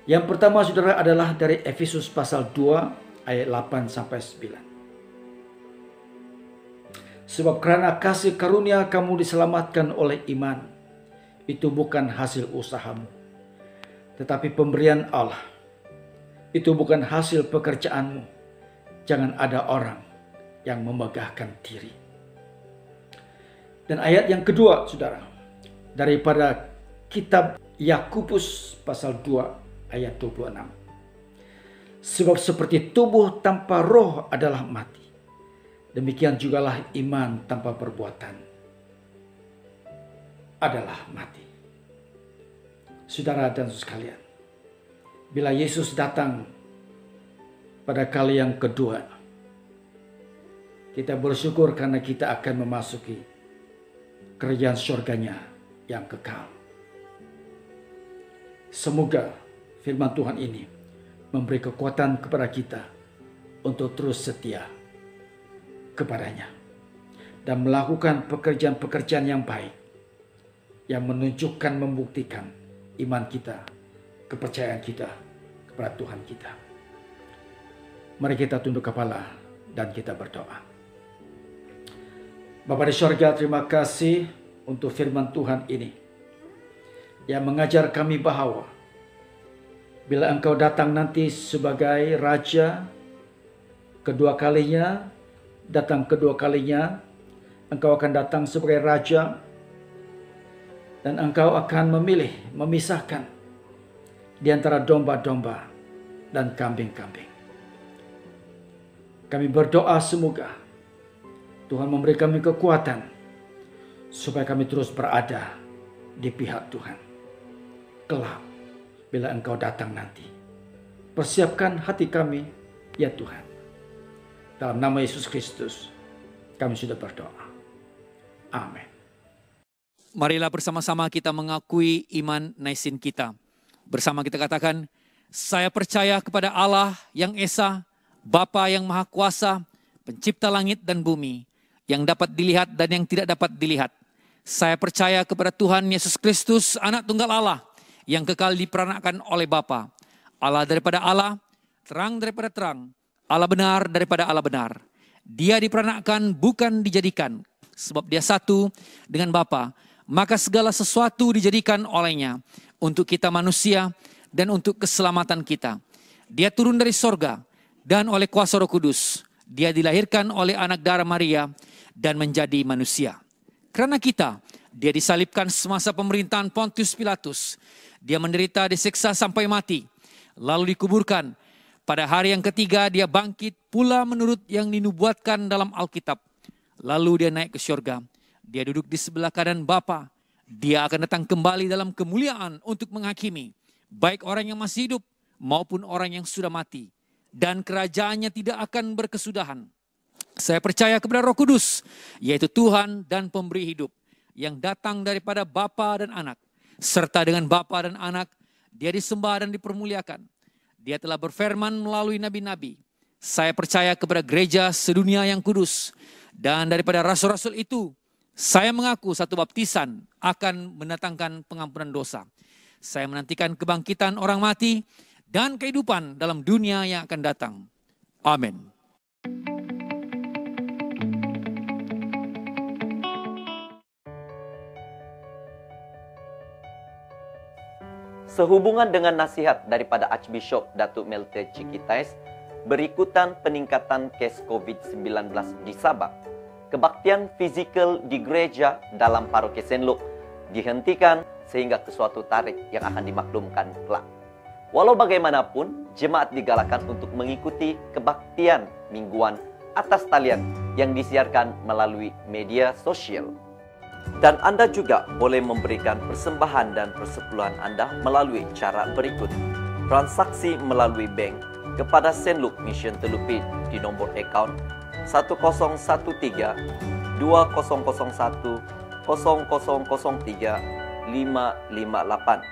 Yang pertama saudara adalah dari Efesus pasal 2 ayat 8 sampai 9. Sebab karena kasih karunia kamu diselamatkan oleh iman, itu bukan hasil usahamu, tetapi pemberian Allah. Itu bukan hasil pekerjaanmu. Jangan ada orang yang memegahkan diri. Dan ayat yang kedua saudara, daripada kitab Yakobus pasal 2 ayat 26. Sebab seperti tubuh tanpa roh adalah mati, demikian jugalah iman tanpa perbuatan adalah mati. Saudara dan saudara sekalian, bila Yesus datang pada kali yang kedua, kita bersyukur karena kita akan memasuki kerajaan surganya yang kekal. Semoga firman Tuhan ini memberi kekuatan kepada kita untuk terus setia kepadanya dan melakukan pekerjaan-pekerjaan yang baik yang menunjukkan, membuktikan iman kita, kepercayaan kita kepada Tuhan kita. Mari kita tunduk kepala dan kita berdoa. Bapa di surga, terima kasih untuk firman Tuhan ini yang mengajar kami bahwa bila Engkau datang nanti sebagai Raja kedua kalinya, Engkau akan datang sebagai Raja dan Engkau akan memilih, memisahkan di antara domba-domba dan kambing-kambing. Kami berdoa semoga Tuhan memberi kami kekuatan supaya kami terus berada di pihak Tuhan. Kelak bila Engkau datang nanti, persiapkan hati kami ya Tuhan. Dalam nama Yesus Kristus kami sudah berdoa. Amin. Marilah bersama-sama kita mengakui iman naisin kita. Bersama kita katakan, saya percaya kepada Allah yang Esa, Bapa yang Maha Kuasa, Pencipta langit dan bumi, yang dapat dilihat dan yang tidak dapat dilihat. Saya percaya kepada Tuhan Yesus Kristus, Anak Tunggal Allah, yang kekal diperanakan oleh Bapa. Allah daripada Allah, terang daripada terang, Allah benar daripada Allah benar. Dia diperanakan bukan dijadikan, sebab dia satu dengan Bapa. Maka segala sesuatu dijadikan olehnya, untuk kita manusia dan untuk keselamatan kita. Dia turun dari sorga, dan oleh kuasa Roh Kudus, dia dilahirkan oleh anak darah Maria dan menjadi manusia. Karena kita, dia disalibkan semasa pemerintahan Pontius Pilatus. Dia menderita, disiksa sampai mati, lalu dikuburkan. Pada hari yang ketiga dia bangkit pula menurut yang dinubuatkan dalam Alkitab. Lalu dia naik ke surga. Dia duduk di sebelah kanan Bapa. Dia akan datang kembali dalam kemuliaan untuk menghakimi baik orang yang masih hidup maupun orang yang sudah mati. Dan kerajaannya tidak akan berkesudahan. Saya percaya kepada Roh Kudus, yaitu Tuhan dan pemberi hidup, yang datang daripada Bapa dan Anak. Serta dengan Bapa dan Anak, dia disembah dan dipermuliakan. Dia telah berfirman melalui nabi-nabi. Saya percaya kepada gereja sedunia yang kudus. Dan daripada rasul-rasul itu, saya mengaku satu baptisan akan mendatangkan pengampunan dosa. Saya menantikan kebangkitan orang mati dan kehidupan dalam dunia yang akan datang. Amin. Sehubungan dengan nasihat daripada Archbishop Datuk Melte Cikitais, berikutan peningkatan kes COVID-19 di Sabah, kebaktian fizikal di gereja dalam paroki St. Luke dihentikan sehingga ke suatu tarikh yang akan dimaklumkan kelak. Walau bagaimanapun, jemaat digalakkan untuk mengikuti kebaktian mingguan atas talian yang disiarkan melalui media sosial. Dan Anda juga boleh memberikan persembahan dan persepuluhan Anda melalui cara berikut. Transaksi melalui bank kepada St. Luke Mission Telupit di nombor akaun 1013 2001 0003 558.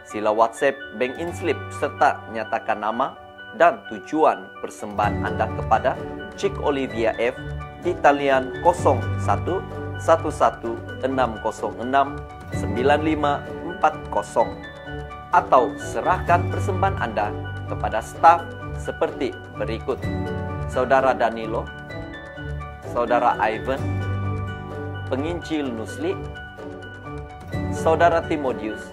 Sila WhatsApp bank in-slip serta nyatakan nama dan tujuan persembahan Anda kepada Cik Olivia F di talian 01 11 606 9540 atau serahkan persembahan Anda kepada staf seperti berikut: Saudara Danilo, Saudara Ivan, Penginjil Nusli, Saudara Timotius,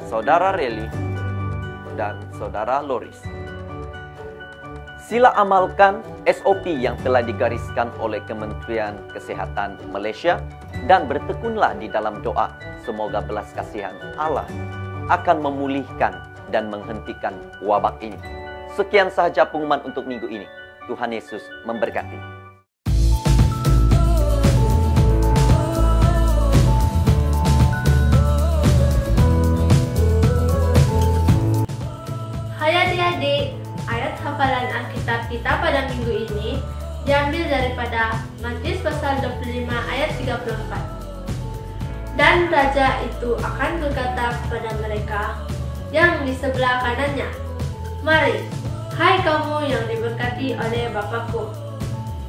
Saudara Reli, dan Saudara Loris. Sila amalkan SOP yang telah digariskan oleh Kementerian Kesehatan Malaysia dan bertekunlah di dalam doa. Semoga belas kasihan Allah akan memulihkan dan menghentikan wabak ini. Sekian sahaja pengumuman untuk minggu ini. Tuhan Yesus memberkati. hafalan Alkitab kita pada minggu ini diambil daripada Matius pasal 25 ayat 34. Dan raja itu akan berkata kepada mereka yang di sebelah kanannya, "Mari, hai kamu yang diberkati oleh Bapakku,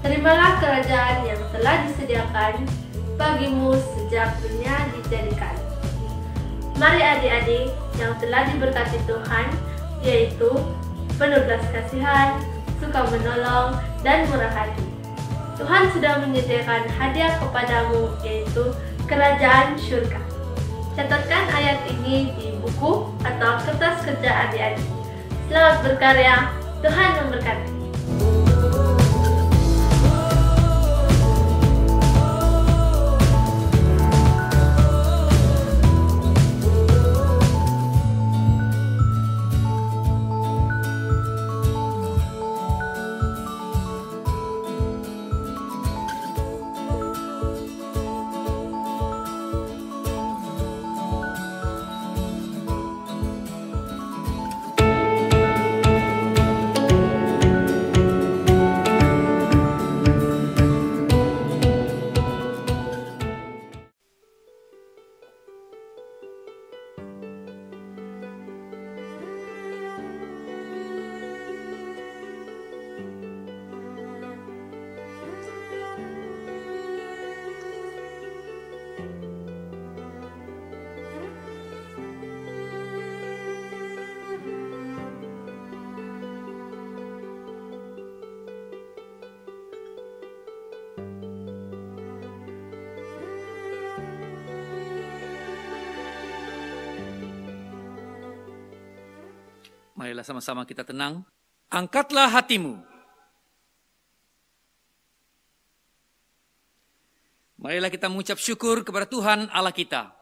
terimalah kerajaan yang telah disediakan bagimu sejak dunia dijadikan." Mari adik-adik yang telah diberkati Tuhan, yaitu penuh belas kasihan, suka menolong, dan murah hati. Tuhan sudah menyediakan hadiah kepadamu, yaitu kerajaan surga. Catatkan ayat ini di buku atau kertas kerja adik-adik. Selamat berkarya, Tuhan memberkati. Marilah sama-sama kita tenang. Angkatlah hatimu. Marilah kita mengucap syukur kepada Tuhan Allah kita.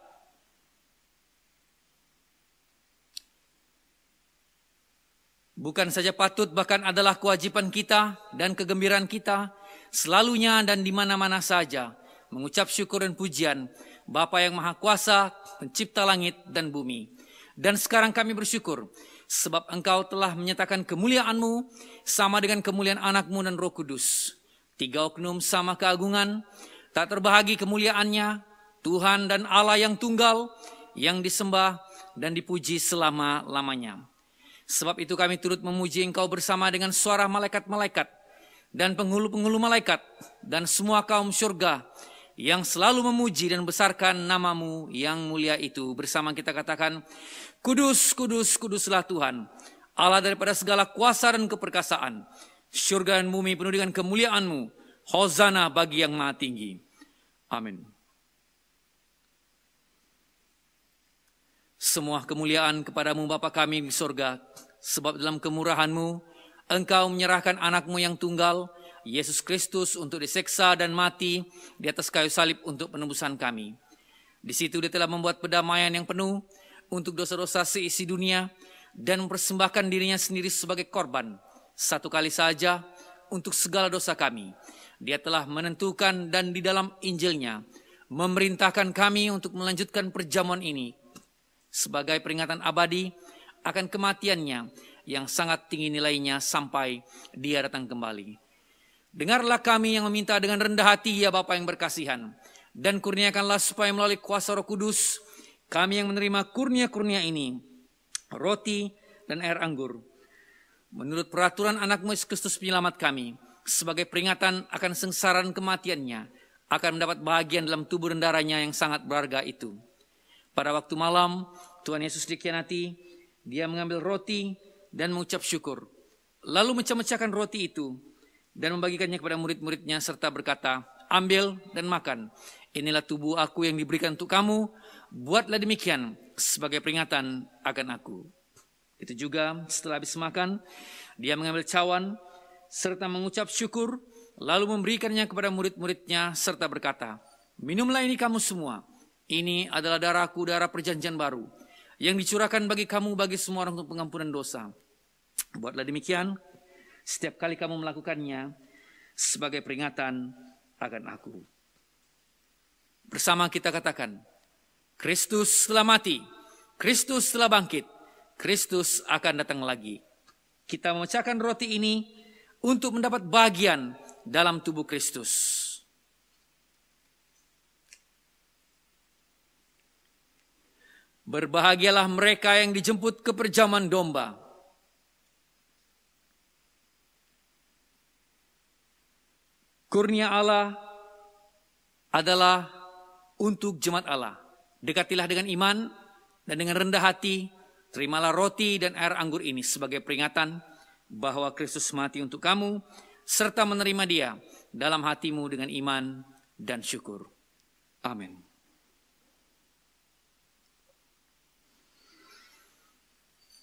Bukan saja patut, bahkan adalah kewajiban kita dan kegembiraan kita selalunya dan di mana-mana saja mengucap syukur dan pujian Bapa yang Maha Kuasa, pencipta langit dan bumi. Dan sekarang kami bersyukur sebab Engkau telah menyatakan kemuliaan-Mu sama dengan kemuliaan anak-Mu dan Roh Kudus. Tiga oknum sama keagungan, tak terbahagi kemuliaannya, Tuhan dan Allah yang tunggal, yang disembah dan dipuji selama-lamanya. Sebab itu kami turut memuji Engkau bersama dengan suara malaikat-malaikat dan penghulu-penghulu malaikat dan semua kaum syurga yang selalu memuji dan besarkan nama-Mu yang mulia itu. Bersama kita katakan, Kudus, kudus, kuduslah Tuhan, Allah daripada segala kuasa dan keperkasaan. Syurga dan bumi penuh dengan kemuliaan-Mu. Hosana bagi yang maha tinggi. Amin. Semua kemuliaan kepadamu Bapa kami di surga, sebab dalam kemurahan-Mu, Engkau menyerahkan anak-Mu yang tunggal, Yesus Kristus, untuk diseksa dan mati di atas kayu salib untuk penebusan kami. Di situ Dia telah membuat pendamaian yang penuh untuk dosa-dosa seisi dunia dan mempersembahkan dirinya sendiri sebagai korban satu kali saja untuk segala dosa kami. Dia telah menentukan dan di dalam Injilnya memerintahkan kami untuk melanjutkan perjamuan ini sebagai peringatan abadi akan kematiannya yang sangat tinggi nilainya sampai Dia datang kembali. Dengarlah kami yang meminta dengan rendah hati, ya Bapa yang berkasihan, dan kurniakanlah supaya melalui kuasa Roh Kudus kami yang menerima kurnia-kurnia ini, roti dan air anggur, menurut peraturan anak-Mu Yesus Kristus penyelamat kami, sebagai peringatan akan sengsaraan kematiannya, akan mendapat bahagian dalam tubuh dan darahnya yang sangat berharga itu. Pada waktu malam, Tuhan Yesus dikhianati, Dia mengambil roti dan mengucap syukur, lalu mecah-mecahkan roti itu dan membagikannya kepada murid-muridnya serta berkata, "Ambil dan makan, inilah tubuh aku yang diberikan untuk kamu. Buatlah demikian sebagai peringatan akan aku." Itu juga setelah habis makan, Dia mengambil cawan serta mengucap syukur, lalu memberikannya kepada murid-muridnya serta berkata, "Minumlah ini kamu semua. Ini adalah darahku, darah perjanjian baru, yang dicurahkan bagi kamu, bagi semua orang untuk pengampunan dosa. Buatlah demikian setiap kali kamu melakukannya sebagai peringatan akan aku." Bersama kita katakan, Kristus telah mati, Kristus telah bangkit, Kristus akan datang lagi. kita memecahkan roti ini untuk mendapat bagian dalam tubuh Kristus. Berbahagialah mereka yang dijemput ke perjamuan domba. Kurnia Allah adalah untuk jemaat Allah. Dekatilah dengan iman dan dengan rendah hati, terimalah roti dan air anggur ini sebagai peringatan bahwa Kristus mati untuk kamu, serta menerima Dia dalam hatimu dengan iman dan syukur. Amin.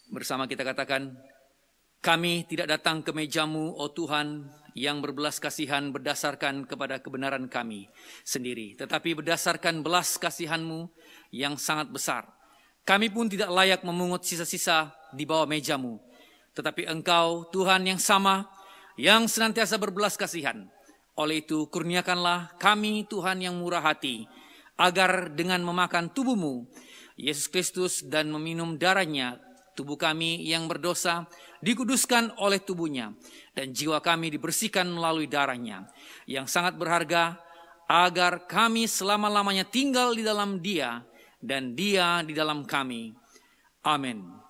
Bersama kita katakan, kami tidak datang ke meja-Mu, oh Tuhan, yang berbelas kasihan berdasarkan kepada kebenaran kami sendiri, tetapi berdasarkan belas kasihan-Mu yang sangat besar. Kami pun tidak layak memungut sisa-sisa di bawah meja-Mu, tetapi Engkau, Tuhan yang sama, yang senantiasa berbelas kasihan. Oleh itu, kurniakanlah kami, Tuhan yang murah hati, agar dengan memakan tubuh-Mu, Yesus Kristus, dan meminum darah-Nya, tubuh kami yang berdosa dikuduskan oleh tubuhnya, dan jiwa kami dibersihkan melalui darahnya yang sangat berharga, agar kami selama-lamanya tinggal di dalam Dia, dan Dia di dalam kami. Amin.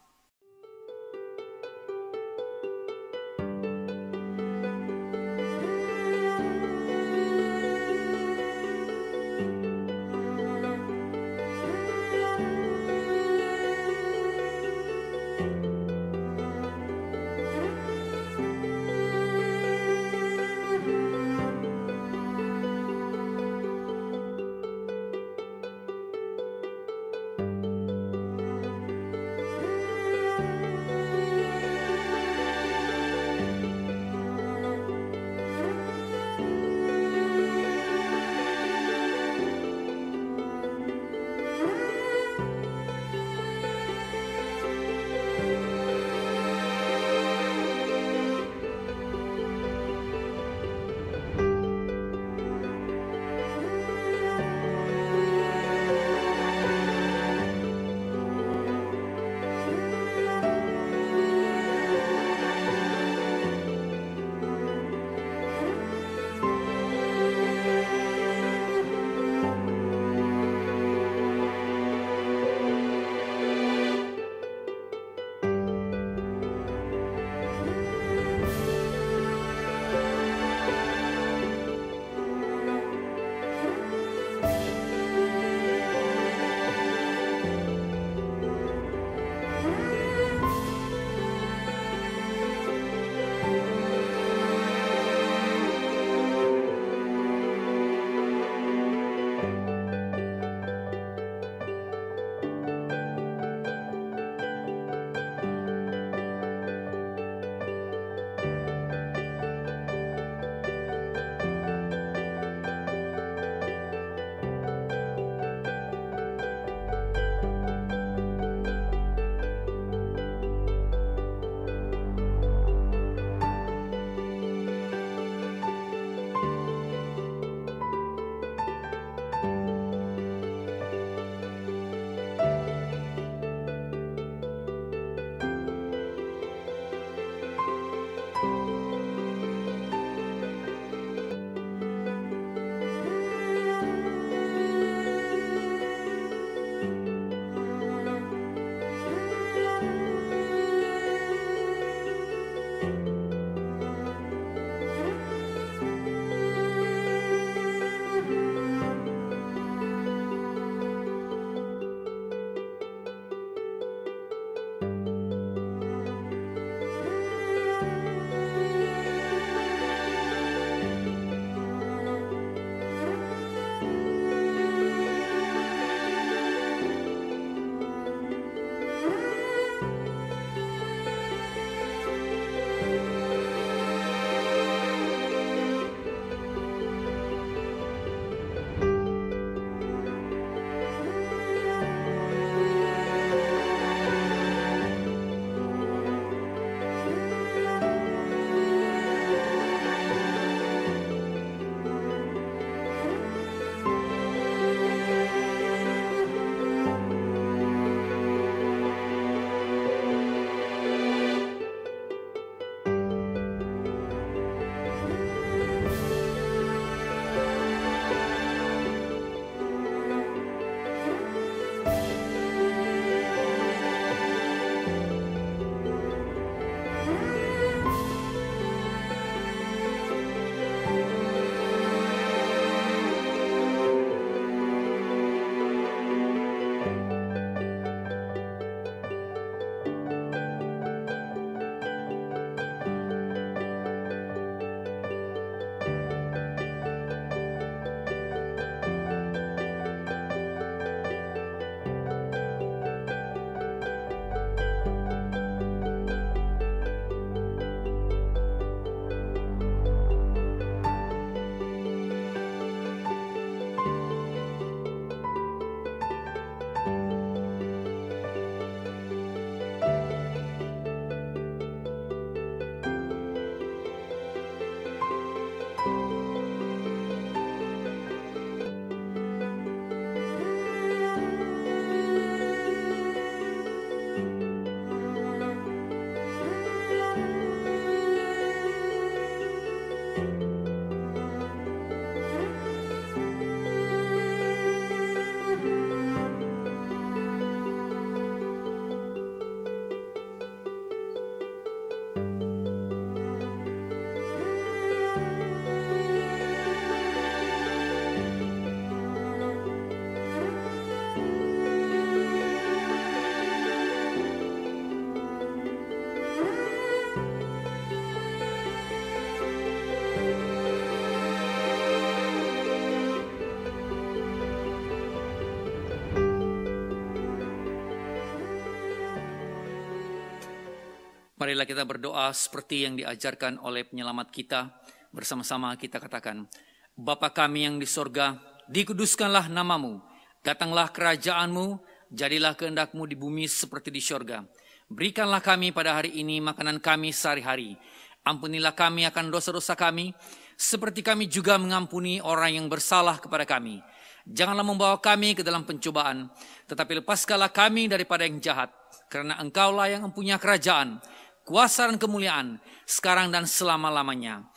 Marilah kita berdoa seperti yang diajarkan oleh penyelamat kita. Bersama-sama kita katakan, Bapa kami yang di sorga, dikuduskanlah namamu, datanglah kerajaanmu, jadilah kehendak-Mu di bumi seperti di sorga. Berikanlah kami pada hari ini makanan kami sehari-hari. Ampunilah kami akan dosa-dosa kami, seperti kami juga mengampuni orang yang bersalah kepada kami. Janganlah membawa kami ke dalam pencobaan, tetapi lepaskanlah kami daripada yang jahat, karena Engkaulah yang mempunyai kerajaan, kuasa dan kemuliaan, sekarang dan selama-lamanya.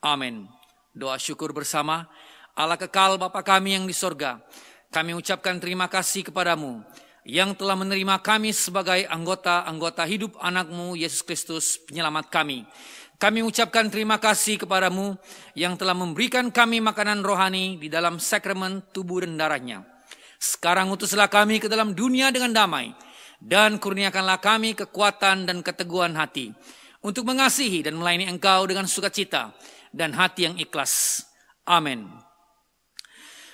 Amin. Doa syukur bersama. Allah kekal Bapa kami yang di sorga, kami ucapkan terima kasih kepadamu, yang telah menerima kami sebagai anggota-anggota hidup anak-Mu, Yesus Kristus, penyelamat kami. Kami ucapkan terima kasih kepadamu, yang telah memberikan kami makanan rohani di dalam sakramen tubuh dan darah-Nya. Sekarang utuslah kami ke dalam dunia dengan damai, dan kurniakanlah kami kekuatan dan keteguhan hati untuk mengasihi dan melayani Engkau dengan sukacita dan hati yang ikhlas. Amin.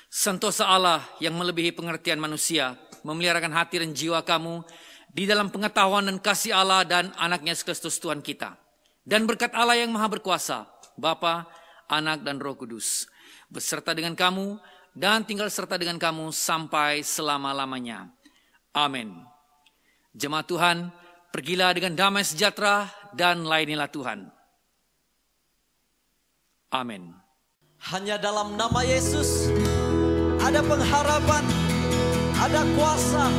Sentosa Allah yang melebihi pengertian manusia, memeliharakan hati dan jiwa kamu di dalam pengetahuan dan kasih Allah dan anaknya Yesus Kristus Tuhan kita. Dan berkat Allah yang maha berkuasa, Bapa, Anak dan Roh Kudus, beserta dengan kamu dan tinggal serta dengan kamu sampai selama-lamanya. Amin. Jemaat Tuhan, pergilah dengan damai sejahtera dan layanilah Tuhan. Amin. Hanya dalam nama Yesus ada pengharapan, ada kuasa,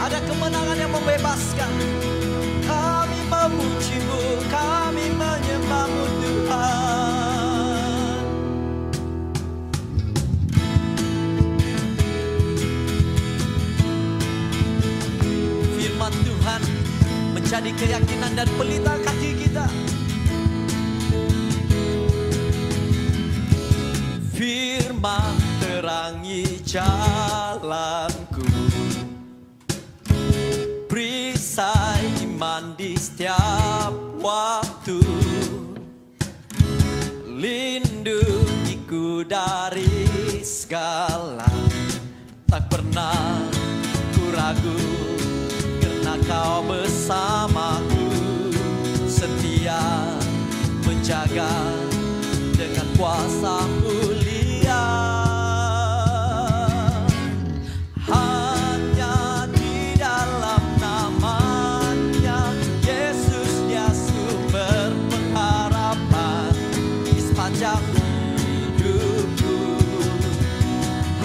ada kemenangan yang membebaskan. Kami memuji-Mu, kami menyembah-Mu Tuhan. Firman Tuhan menjadi keyakinan dan pelita kaki kita. Firman terangi jalanku, perisai iman di setiap waktu, lindungiku dari segala, tak pernah ku ragu, karena Kau bersamaku, setia menjaga dengan kuasa mulia. Hanya di dalam nama-Nya Yesus, Dia sumber pengharapan di sepanjang hidupku.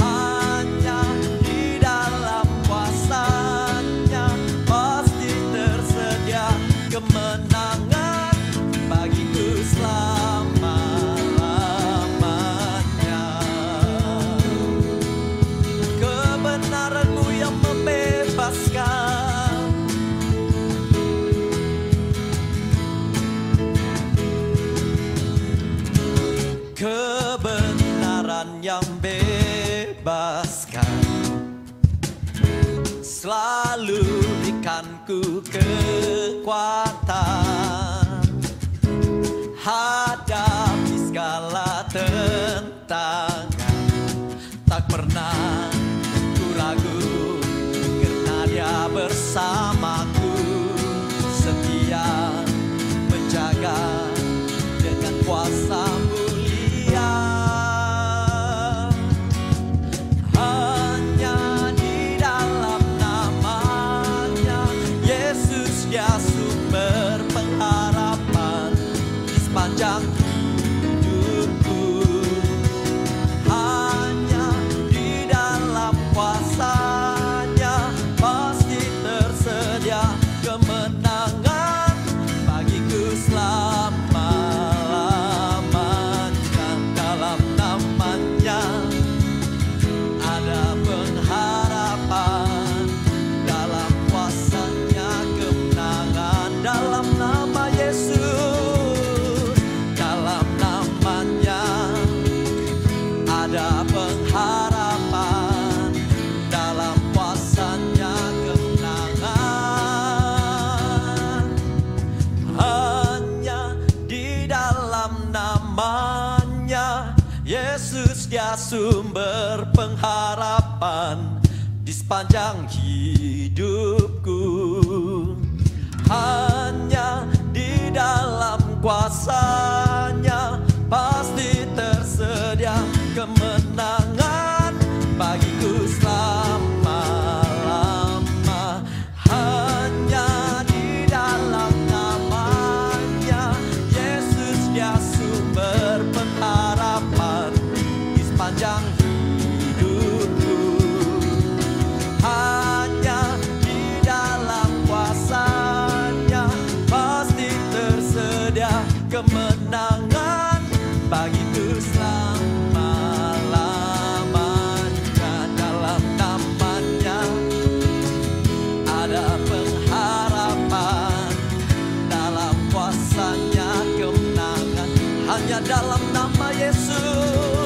Hanya di dalam kuasa-Nya pasti tersedia kemenangan bagiku selama-lamanya. Kebenaran-Mu yang membebaskan, kebenaran yang bebaskan, selalu berikanku kekuatan hadapi segala tantangan. Tak pernah ku ragu, karena Dia bersamaku, setia menjaga dengan kuasa mulia. Hanya di dalam nama-Nya Yesus, Dia sumber pengharapan di sepanjang hidupku. Hanya di dalam kuasa-Nya pasti tersedia kemenangan bagiku selama-lamanya. namanya Yesus, dia sumber pengharapan di sepanjang hidupku. Hanya di dalam kuasa-Nya pasti tersedia kemenangan bagiku selama-lama. Hanya di dalam namanya Yesus, dia sumber pengharapan di sepanjang hidupku. Hanya di dalam kuasa-Nya pasti tersedia kemenangan bagiku selama-lamanya. Dalam namanya ada pengharapan, dalam kuasa-Nya kemenangan. Hanya dalam nama Yesus.